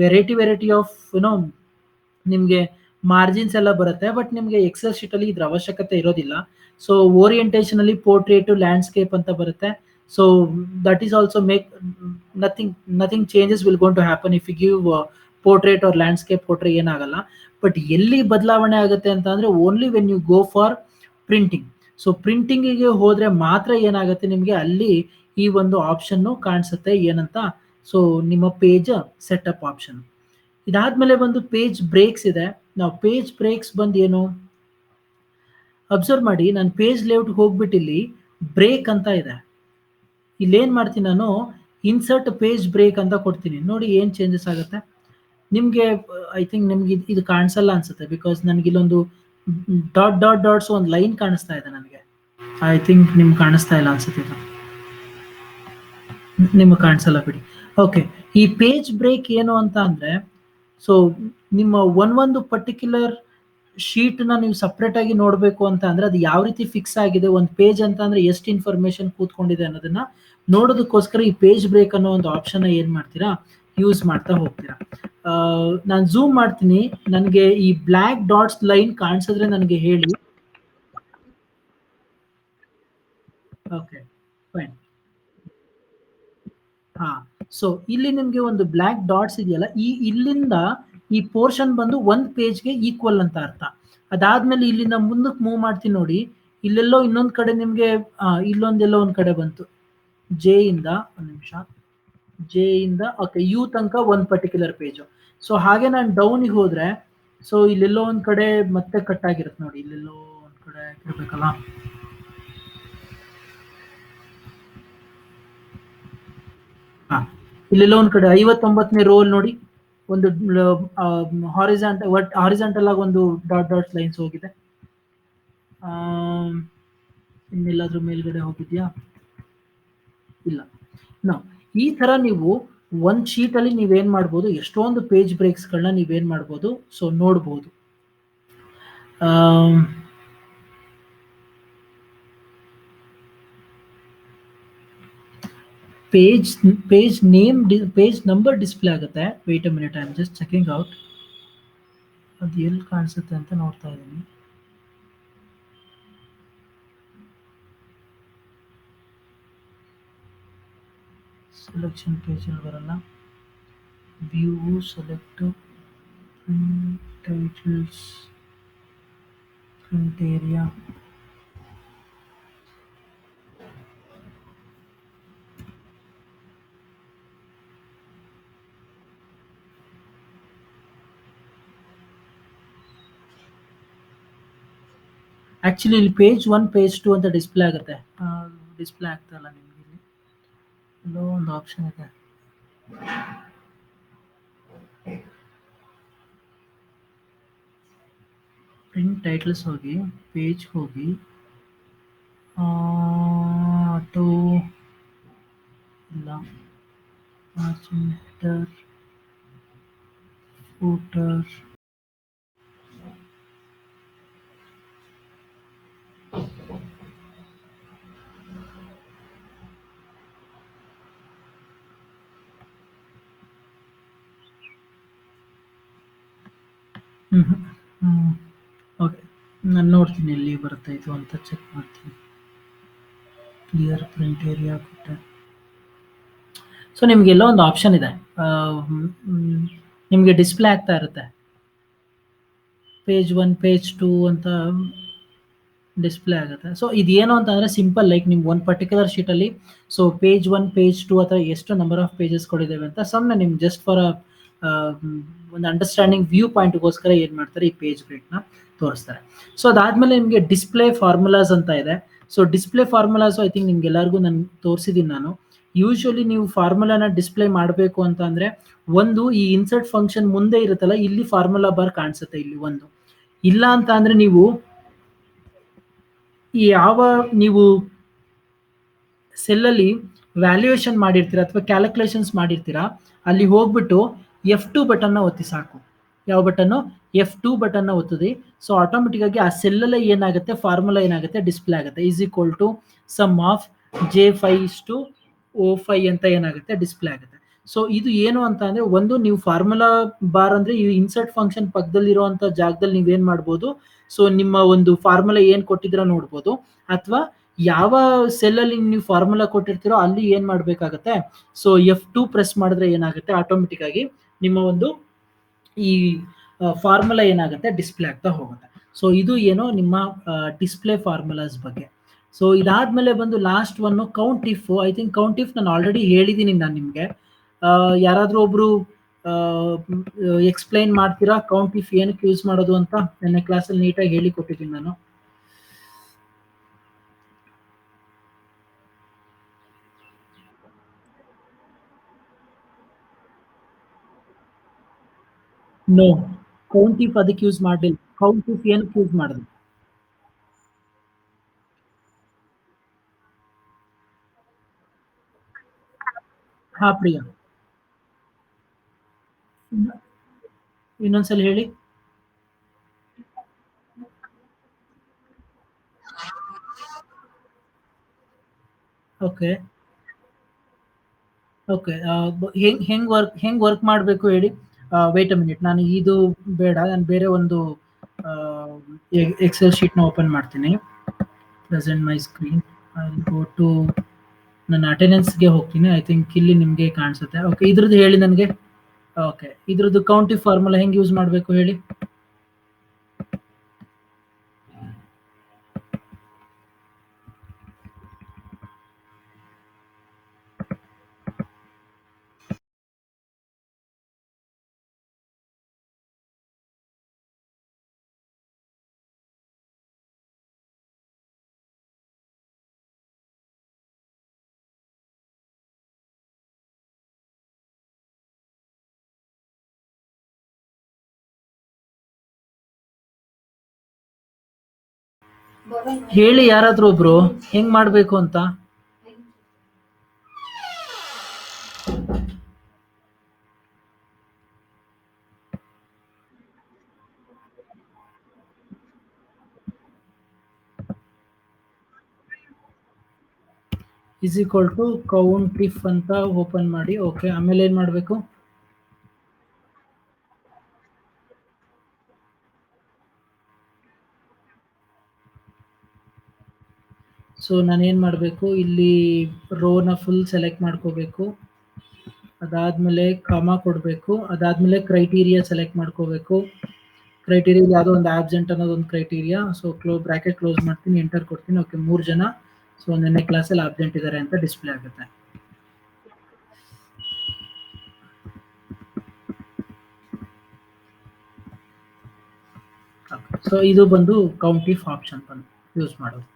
ವೆರೈಟಿ ಆಫ್ ನಿಮಗೆ ಮಾರ್ಜಿನ್ಸ್ ಎಲ್ಲ ಬರುತ್ತೆ. ಬಟ್ ನಿಮಗೆ ಎಕ್ಸೆಲ್ ಶೀಟಲ್ಲಿ ಇದ್ರ ಅವಶ್ಯಕತೆ ಇರೋದಿಲ್ಲ. ಸೊ ಓರಿಯೆಂಟೇಷನಲ್ಲಿ ಪೋರ್ಟ್ರೇಟು, ಲ್ಯಾಂಡ್ಸ್ಕೇಪ್ ಅಂತ ಬರುತ್ತೆ. So that is also make nothing changes will going to happen if you give portrait or landscape ಕೊಟ್ಟರೆ ಏನಾಗಲ್ಲ. ಬಟ್ ಎಲ್ಲಿ ಬದಲಾವಣೆ ಆಗುತ್ತೆ ಅಂತ ಅಂದರೆ, only when you go for printing. So ಪ್ರಿಂಟಿಂಗಿಗೆ ಹೋದರೆ ಮಾತ್ರ ಏನಾಗುತ್ತೆ, ನಿಮಗೆ ಅಲ್ಲಿ ಈ ಒಂದು ಆಪ್ಷನ್ನು ಕಾಣಿಸುತ್ತೆ. ಏನಂತ, ಸೊ ನಿಮ್ಮ ಪೇಜ್ ಸೆಟಪ್ ಆಪ್ಷನ್. ಇದಾದ್ಮೇಲೆ ಬಂದು ಪೇಜ್ ಬ್ರೇಕ್ಸ್ ಇದೆ. ನಾವು ಪೇಜ್ ಬ್ರೇಕ್ಸ್ ಬಂದು ಏನು, ಅಬ್ಸರ್ವ್ ಮಾಡಿ, ನಾನು ಪೇಜ್ ಲೇಔಟ್ ಹೋಗ್ಬಿಟ್ಟು ಇಲ್ಲಿ ಬ್ರೇಕ್ ಅಂತ ಇದೆ. ಇಲ್ಲೇನು ಮಾಡ್ತೀನಿ, ನಾನು ಇನ್ಸರ್ಟ್ ಪೇಜ್ ಬ್ರೇಕ್ ಅಂತ ಕೊಡ್ತೀನಿ. ನೋಡಿ ಏನು ಚೇಂಜಸ್ ಆಗುತ್ತೆ ನಿಮಗೆ. ಐ ಥಿಂಕ್ ನಿಮ್ಗೆ ಇದು ಕಾಣಿಸಲ್ಲ ಅನ್ಸುತ್ತೆ, ಬಿಕಾಸ್ ನನಗೆ ಇಲ್ಲೊಂದು ಡಾಟ್ಸ್ ಒಂದು ಲೈನ್ ಕಾಣಿಸ್ತಾ ಇದೆ ನನಗೆ. ಐ ಥಿಂಕ್ ನಿಮ್ಗೆ ಕಾಣಿಸ್ತಾ ಇಲ್ಲ ಅನ್ಸುತ್ತೆ, ಇದು ನಿಮ್ಗೆ ಕಾಣಿಸಲ್ಲ ಬಿಡಿ. ಓಕೆ, ಈ ಪೇಜ್ ಬ್ರೇಕ್ ಏನು ಅಂತ ಅಂದರೆ, ಸೊ ನಿಮ್ಮ ಒಂದು ಪರ್ಟಿಕ್ಯುಲರ್ ಶೀಟ್ನ ನೀವು ಸಪ್ರೇಟಾಗಿ ನೋಡಬೇಕು ಅಂತ ಅಂದರೆ, ಅದು ಯಾವ ರೀತಿ ಫಿಕ್ಸ್ ಆಗಿದೆ, ಒಂದು ಪೇಜ್ ಅಂತ ಅಂದರೆ ಎಷ್ಟು ಇನ್ಫಾರ್ಮೇಷನ್ ಕೂತ್ಕೊಂಡಿದೆ ಅನ್ನೋದನ್ನ ನೋಡೋದಕ್ಕೋಸ್ಕರ ಈ ಪೇಜ್ ಬ್ರೇಕ್ ಅನ್ನೋ ಒಂದು ಆಪ್ಷನ್ನ ಏನು ಮಾಡ್ತೀರಾ, ಯೂಸ್ ಮಾಡ್ತಾ ಹೋಗ್ತೀರಾ. ನಾನು ಝೂಮ್ ಮಾಡ್ತೀನಿ, ನನಗೆ ಈ ಬ್ಲ್ಯಾಕ್ ಡಾಟ್ಸ್ ಲೈನ್ ಕಾಣಿಸಿದ್ರೆ ನನಗೆ ಹೇಳಿ. Okay, fine. ಹಾ, ಸೊ ಇಲ್ಲಿ ನಿಮ್ಗೆ ಒಂದು ಬ್ಲ್ಯಾಕ್ ಡಾಟ್ಸ್ ಇದೆಯಲ್ಲ, ಇಲ್ಲಿಂದ ಈ ಪೋರ್ಷನ್ ಬಂದು ಒಂದ್ ಪೇಜ್ಗೆ ಈಕ್ವಲ್ ಅಂತ ಅರ್ಥ. ಅದಾದ್ಮೇಲೆ ಇಲ್ಲಿಂದ ಮುಂದಕ್ಕೆ ಮೂವ್ ಮಾಡ್ತೀನಿ ನೋಡಿ, ಇಲ್ಲೆಲ್ಲೋ ಇನ್ನೊಂದ್ ಕಡೆ ನಿಮ್ಗೆ ಇಲ್ಲೊಂದೆಲ್ಲೋ ಒಂದ್ ಕಡೆ ಬಂತು. ಜೆ ಇಂದ ಒಂದ್ ನಿಮಿಷ, ಜೆ ಇಂದ ಓಕೆ ಯು ತನಕ ಒಂದು ಪರ್ಟಿಕ್ಯುಲರ್ ಪೇಜು. ಸೊ ಹಾಗೆ ನಾನು ಡೌನಿಗೆ ಹೋದ್ರೆ, ಸೊ ಇಲ್ಲೆಲ್ಲೋ ಒಂದ್ ಕಡೆ ಮತ್ತೆ ಕಟ್ ಆಗಿರುತ್ತೆ ನೋಡಿ, ಇಲ್ಲೆಲ್ಲೋ ಒಂದ್ ಕಡೆ ಇರ್ಬೇಕಲ್ಲ. ಹಾ, ಇಲ್ಲೆಲ್ಲೋ ಒಂದ್ ಕಡೆ 59ನೇ ರೋಲ್ ನೋಡಿ, ಒಂದು ಹಾರಿಜಾಂಟಲ್ ಆಗಿ ಒಂದು ಡಾಟ್ ಡಾಟ್ ಲೈನ್ಸ್ ಹೋಗಿದೆ. ಇನ್ನೆಲ್ಲಾದ್ರೂ ಮೇಲ್ಗಡೆ ಹೋಗಿದ್ಯಾ? ಇಲ್ಲ. ನೋ, ಈ ತರ ನೀವು ಒಂದ್ ಶೀಟ್ ಅಲ್ಲಿ ನೀವೇನ್ ಮಾಡ್ಬೋದು, ಎಷ್ಟೊಂದು ಪೇಜ್ ಬ್ರೇಕ್ಸ್ಗಳನ್ನ ನೀವೇನ್ ಮಾಡ್ಬೋದು, ಸೊ ನೋಡ್ಬೋದು. Page page name page number display ಆಗುತ್ತೆ. Wait a minute, I am just checking out. ಅದು ಎಲ್ಲಿ ಕಾಣಿಸುತ್ತೆ ಅಂತ ನೋಡ್ತಾ ಇದ್ದೀನಿ. ಸೆಲೆಕ್ಷನ್ ಪೇಜ್ ಅಲ್ಲಿ ಬರಲ್ಲ. View, select, titles, print area. Actually ಇಲ್ಲಿ ಪೇಜ್ 1 ಪೇಜ್ 2 ಅಂತ ಡಿಸ್ಪ್ಲೇ ಆಗುತ್ತೆ. ಡಿಸ್ಪ್ಲೇ ಆಗ್ತಾ ಇಲ್ಲ ನಿಮ್ಗೆ. ಇಲ್ಲಿ ಎಲ್ಲೋ ಒಂದು ಆಪ್ಷನ್ ಇದೆ. ಪ್ರಿಂಟ್ ಟೈಟಲ್ಸ್ ಹೋಗಿ, ಪೇಜ್ ಹೋಗಿ, ಆಟೋ ಇಲ್ಲ, ಮಾರ್ಜಿನ್, ಹೆಡರ್, ಫೂಟರ್. ಓಕೆ, ನಾನು ನೋಡ್ತೀನಿ ಎಲ್ಲಿ ಬರುತ್ತೆ ಇದು ಅಂತ ಚೆಕ್ ಮಾಡ್ತೀನಿ. ಕ್ಲಿಯರ್ ಪ್ರಿಂಟ್ ಏರಿಯಾ ಕೊಟ್ಟೆ. ಸೊ ನಿಮ್ಗೆಲ್ಲೋ ಒಂದು ಆಪ್ಷನ್ ಇದೆ, ನಿಮಗೆ ಡಿಸ್ಪ್ಲೇ ಆಗ್ತಾ ಇರುತ್ತೆ. ಪೇಜ್ 1 ಪೇಜ್ 2 ಅಂತ ಡಿಸ್ಪ್ಲೇ ಆಗುತ್ತೆ. ಸೊ ಇದೇನು ಅಂತಂದ್ರೆ ಸಿಂಪಲ್, ಲೈಕ್ ನಿಮ್ಗೆ ಒಂದು ಪರ್ಟಿಕ್ಯುಲರ್ ಶೀಟಲ್ಲಿ ಸೊ ಪೇಜ್ 1 ಪೇಜ್ 2 ಅಥವಾ ಎಷ್ಟು ನಂಬರ್ ಆಫ್ ಪೇಜಸ್ ಕೊಡಿದ್ದೇವೆ ಅಂತ ಸುಮ್ಮನೆ ನಿಮ್ಗೆ ಜಸ್ಟ್ ಫಾರ್ ಒಂದು ಅಂಡರ್ಸ್ಟ್ಯಾಂಡಿಂಗ್ ವ್ಯೂ ಪಾಯಿಂಟ್ಗೋಸ್ಕರ ಏನು ಮಾಡ್ತಾರೆ, ಈ ಪೇಜ್ ಬ್ರೇಕ್ನ ತೋರಿಸ್ತಾರೆ. ಸೊ ಅದಾದ್ಮೇಲೆ ನಿಮಗೆ ಡಿಸ್ಪ್ಲೇ ಫಾರ್ಮುಲಾಸ್ ಅಂತ ಇದೆ. So display formulas I think ನಿಮ್ಗೆಲ್ಲರಿಗೂ ನಾನು ತೋರಿಸಿದ್ದೀನಿ ನಾನು. ಯೂಶುವಲಿ ನೀವು ಫಾರ್ಮುಲಾನ ಡಿಸ್ಪ್ಲೇ ಮಾಡಬೇಕು ಅಂತ ಅಂದ್ರೆ, ಒಂದು ಈ ಇನ್ಸರ್ಟ್ ಫಂಕ್ಷನ್ ಮುಂದೆ ಇರುತ್ತಲ್ಲ, ಇಲ್ಲಿ ಫಾರ್ಮುಲಾ ಬಾರ್ ಕಾಣಿಸುತ್ತೆ ಇಲ್ಲಿ ಒಂದು. ಇಲ್ಲ ಅಂತ ಅಂದ್ರೆ ನೀವು ಯಾವ ನೀವು ಸೆಲ್ಲಲ್ಲಿ ವ್ಯಾಲ್ಯೂಯೇಷನ್ ಮಾಡಿರ್ತೀರಾ ಅಥವಾ ಕ್ಯಾಲ್ಕುಲೇಷನ್ಸ್ ಮಾಡಿರ್ತೀರಾ, ಅಲ್ಲಿ ಹೋಗ್ಬಿಟ್ಟು F2 ಬಟನ್ನ ಒತ್ತಿ ಸಾಕು. ಯಾವ ಬಟನ್ನು? F2 ಬಟನ್ನ ಒತ್ತಿದೆ. ಸೊ ಆಟೋಮೆಟಿಕ್ ಆಗಿ ಆ ಸೆಲ್ಲಲ್ಲೇ ಏನಾಗುತ್ತೆ, ಫಾರ್ಮುಲಾ ಏನಾಗುತ್ತೆ, ಡಿಸ್ಪ್ಲೇ ಆಗುತ್ತೆ. Is equal to sum of J5:O5 ಅಂತ ಏನಾಗುತ್ತೆ, ಡಿಸ್ಪ್ಲೇ ಆಗುತ್ತೆ. ಸೊ ಇದು ಏನು ಅಂತ ಅಂದ್ರೆ, ಒಂದು ನೀವು ಫಾರ್ಮುಲಾ ಬಾರ್ ಅಂದ್ರೆ ಈ ಇನ್ಸರ್ಟ್ ಫಂಕ್ಷನ್ ಪಕ್ಕದಲ್ಲಿರುವಂತ ಜಾಗದಲ್ಲಿ ನೀವೇನ್ ಮಾಡ್ಬೋದು, ಸೊ ನಿಮ್ಮ ಒಂದು ಫಾರ್ಮುಲಾ ಏನ್ ಕೊಟ್ಟಿದ್ರ ನೋಡ್ಬೋದು. ಅಥವಾ ಯಾವ ಸೆಲ್ ಅಲ್ಲಿ ನೀವು ಫಾರ್ಮುಲಾ ಕೊಟ್ಟಿರ್ತೀರೋ ಅಲ್ಲಿ ಏನ್ ಮಾಡ್ಬೇಕಾಗತ್ತೆ, ಸೊ F2 ಪ್ರೆಸ್ ಮಾಡಿದ್ರೆ ಏನಾಗುತ್ತೆ, ಆಟೋಮೆಟಿಕ್ ಆಗಿ ನಿಮ್ಮ ಒಂದು ಈ ಫಾರ್ಮುಲಾ ಏನಾಗುತ್ತೆ, ಡಿಸ್ಪ್ಲೇ ಆಗ್ತಾ ಹೋಗುತ್ತೆ. ಸೊ ಇದು ಏನೋ ನಿಮ್ಮ ಡಿಸ್ಪ್ಲೇ ಫಾರ್ಮುಲಾಸ್ ಬಗ್ಗೆ. ಸೊ ಇದಾದ್ಮೇಲೆ ಬಂದು last one count if. I think count if ನಾನು ಆಲ್ರೆಡಿ ಹೇಳಿದ್ದೀನಿ ನಾನು ನಿಮ್ಗೆ. ಯಾರಾದ್ರೂ ಒಬ್ರು ಎಕ್ಸ್ಪ್ಲೈನ್ ಮಾಡ್ತೀರಾ ಕೌಂಟ್ ಇಫ್ ಏನಕ್ಕೆ ಯೂಸ್ ಮಾಡೋದು ಅಂತ? ನನ್ನ ಕ್ಲಾಸಲ್ಲಿ ನೀಟಾಗಿ ಹೇಳಿ ಕೊಟ್ಟಿದ್ದೀನಿ ನಾನು. ನೋ, ಕೌಂಟ್ ಇಫ್ ಅದಕ್ಕೆ ಯೂಸ್ ಮಾಡಿಲ್ಲ. ಕೌಂಟ್ ಇಫ್ ಏನಕ್ಕೆ ಯೂಸ್ ಮಾಡಿದ್ರು? ಹಾ ಪ್ರಿಯಾ, ಇನ್ನೊಂದ್ಸಲ ಹೇಳಿ. Okay okay. ಹೆಂಗ್ ವರ್ಕ್ ಮಾಡಬೇಕು ಹೇಳಿ. ವೇಟ್ ಅ ಮಿನಿಟ್, ನಾನು ಇದು ಬೇಡ, ನಾನು ಬೇರೆ ಒಂದು ಎಕ್ಸೆಲ್ ಶೀಟ್ನ ಓಪನ್ ಮಾಡ್ತೀನಿ. Present my screen. I go to ನನ್ನ ಅಟೆಂಡೆನ್ಸ್ಗೆ ಹೋಗ್ತೀನಿ. ಐ ಥಿಂಕ್ ಇಲ್ಲಿ ನಿಮಗೆ ಕಾಣಿಸುತ್ತೆ. ಓಕೆ, ಇದ್ರದ್ದು ಹೇಳಿ ನನಗೆ. ಓಕೆ, ಇದ್ರದ್ದು ಕೌಂಟಿ ಫಾರ್ಮುಲಾ ಹೆಂಗೆ ಯೂಸ್ ಮಾಡಬೇಕು ಹೇಳಿ. ಹೇಳಿ ಯಾರಾದ್ರೂ ಒಬ್ರು ಹೆಂಗ್ ಮಾಡ್ಬೇಕು ಅಂತ. Is equal to count if ಅಂತ ಓಪನ್ ಮಾಡಿ. ಓಕೆ, ಆಮೇಲೆ ಏನ್ ಮಾಡ್ಬೇಕು. ಸೊ ನಾನು ಏನು ಮಾಡಬೇಕು, ಇಲ್ಲಿ ರೋನ ಫುಲ್ ಸೆಲೆಕ್ಟ್ ಮಾಡ್ಕೋಬೇಕು. ಅದಾದ್ಮೇಲೆ ಕಾಮ ಕೊಡಬೇಕು. ಅದಾದ್ಮೇಲೆ ಕ್ರೈಟೀರಿಯಾ ಸೆಲೆಕ್ಟ್ ಮಾಡ್ಕೋಬೇಕು. ಕ್ರೈಟೀರಿಯಾ ಯಾವುದೋ ಒಂದು ಆಬ್ಸೆಂಟ್ ಅನ್ನೋದು ಒಂದು ಕ್ರೈಟೀರಿಯಾ. ಸೊ ಬ್ರಾಕೆಟ್ ಕ್ಲೋಸ್ ಮಾಡ್ತೀನಿ, ಎಂಟರ್ ಕೊಡ್ತೀನಿ. ಓಕೆ, 3 ಜನ ಸೊ ನಿನ್ನೆ ಕ್ಲಾಸಲ್ಲಿ ಆಬ್ಸೆಂಟ್ ಇದ್ದಾರೆ ಅಂತ ಡಿಸ್ಪ್ಲೇ ಆಗುತ್ತೆ. ಸೊ ಇದು ಬಂದು ಕೌಂಟ್ ಇಫ್ ಆಪ್ಷನ್ ಬಂದು ಯೂಸ್ ಮಾಡೋದು.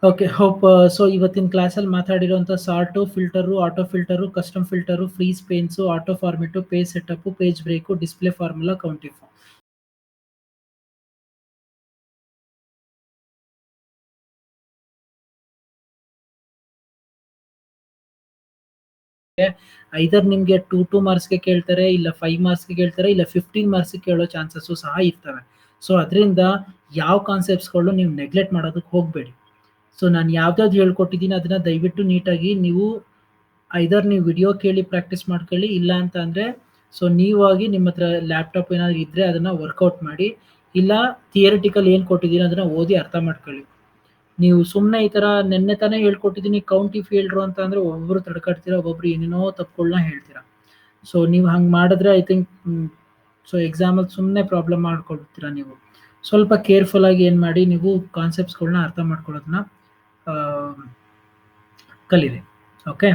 ಓಕೆ, ಹೋಪ್ ಸೊ ಇವತ್ತಿನ ಕ್ಲಾಸಲ್ಲಿ ಮಾತಾಡಿರೋಂಥ sort, filter, auto filter, custom filter, freeze panes, auto format, page setup, page break, display formula, count if. Either ನಿಮಗೆ 2 ಮಾರ್ಕ್ಸ್ಗೆ ಕೇಳ್ತಾರೆ, ಇಲ್ಲ 5 ಮಾರ್ಕ್ಸ್ಗೆ ಕೇಳ್ತಾರೆ, ಇಲ್ಲ 15 ಮಾರ್ಕ್ಸ್ಗೆ ಕೇಳೋ ಚಾನ್ಸಸ್ಸು ಸಹ ಇರ್ತವೆ. ಸೊ ಅದರಿಂದ ಯಾವ ಕಾನ್ಸೆಪ್ಟ್ಸ್ಗಳು ನೀವು ನೆಗ್ಲೆಕ್ಟ್ ಮಾಡೋದಕ್ಕೆ ಹೋಗಬೇಡಿ. ಸೊ ನಾನು ಯಾವ್ದಾವ್ದು ಹೇಳ್ಕೊಟ್ಟಿದ್ದೀನಿ ಅದನ್ನ ದಯವಿಟ್ಟು ನೀಟಾಗಿ ನೀವು ಐದರ್ ನೀವು ವಿಡಿಯೋ ಕೇಳಿ ಪ್ರಾಕ್ಟೀಸ್ ಮಾಡ್ಕೊಳ್ಳಿ, ಇಲ್ಲ ಅಂತ ಅಂದರೆ ಸೊ ನೀವಾಗಿ ನಿಮ್ಮ ಹತ್ರ ಲ್ಯಾಪ್ಟಾಪ್ ಏನಾದರೂ ಇದ್ದರೆ ಅದನ್ನು ವರ್ಕೌಟ್ ಮಾಡಿ, ಇಲ್ಲ ಥಿಯರಿಟಿಕಲ್ ಏನು ಕೊಟ್ಟಿದ್ದೀನಿ ಅದನ್ನು ಓದಿ ಅರ್ಥ ಮಾಡ್ಕೊಳ್ಳಿ. ನೀವು ಸುಮ್ಮನೆ ಈ ಥರ ನೆನ್ನೆ ತಾನೇ ಹೇಳ್ಕೊಟ್ಟಿದ್ದೀನಿ ಕೌಂಟ್ ಇಫ್ ಹೇಳ್ರು ಅಂತ ಅಂದರೆ ಒಬ್ಬೊಬ್ರು ತಡ್ಕಾಡ್ತೀರಾ, ಒಬ್ಬೊಬ್ರು ಏನೇನೋ ತಪ್ಪುಗಳನ್ನ ಹೇಳ್ತೀರಾ. ಸೊ ನೀವು ಹಂಗೆ ಮಾಡಿದ್ರೆ ಐ ಥಿಂಕ್ ಸೊ ಎಕ್ಸಾಮಲ್ಲಿ ಸುಮ್ಮನೆ ಪ್ರಾಬ್ಲಮ್ ಮಾಡ್ಕೊಳ್ತೀರಾ. ನೀವು ಸ್ವಲ್ಪ ಕೇರ್ಫುಲ್ಲಾಗಿ ಏನು ಮಾಡಿ, ನೀವು ಕಾನ್ಸೆಪ್ಟ್ಸ್ಗಳನ್ನ ಅರ್ಥ ಮಾಡ್ಕೊಳ್ಳೋದನ್ನ ಕಲೀರಿ. ಓಕೆ.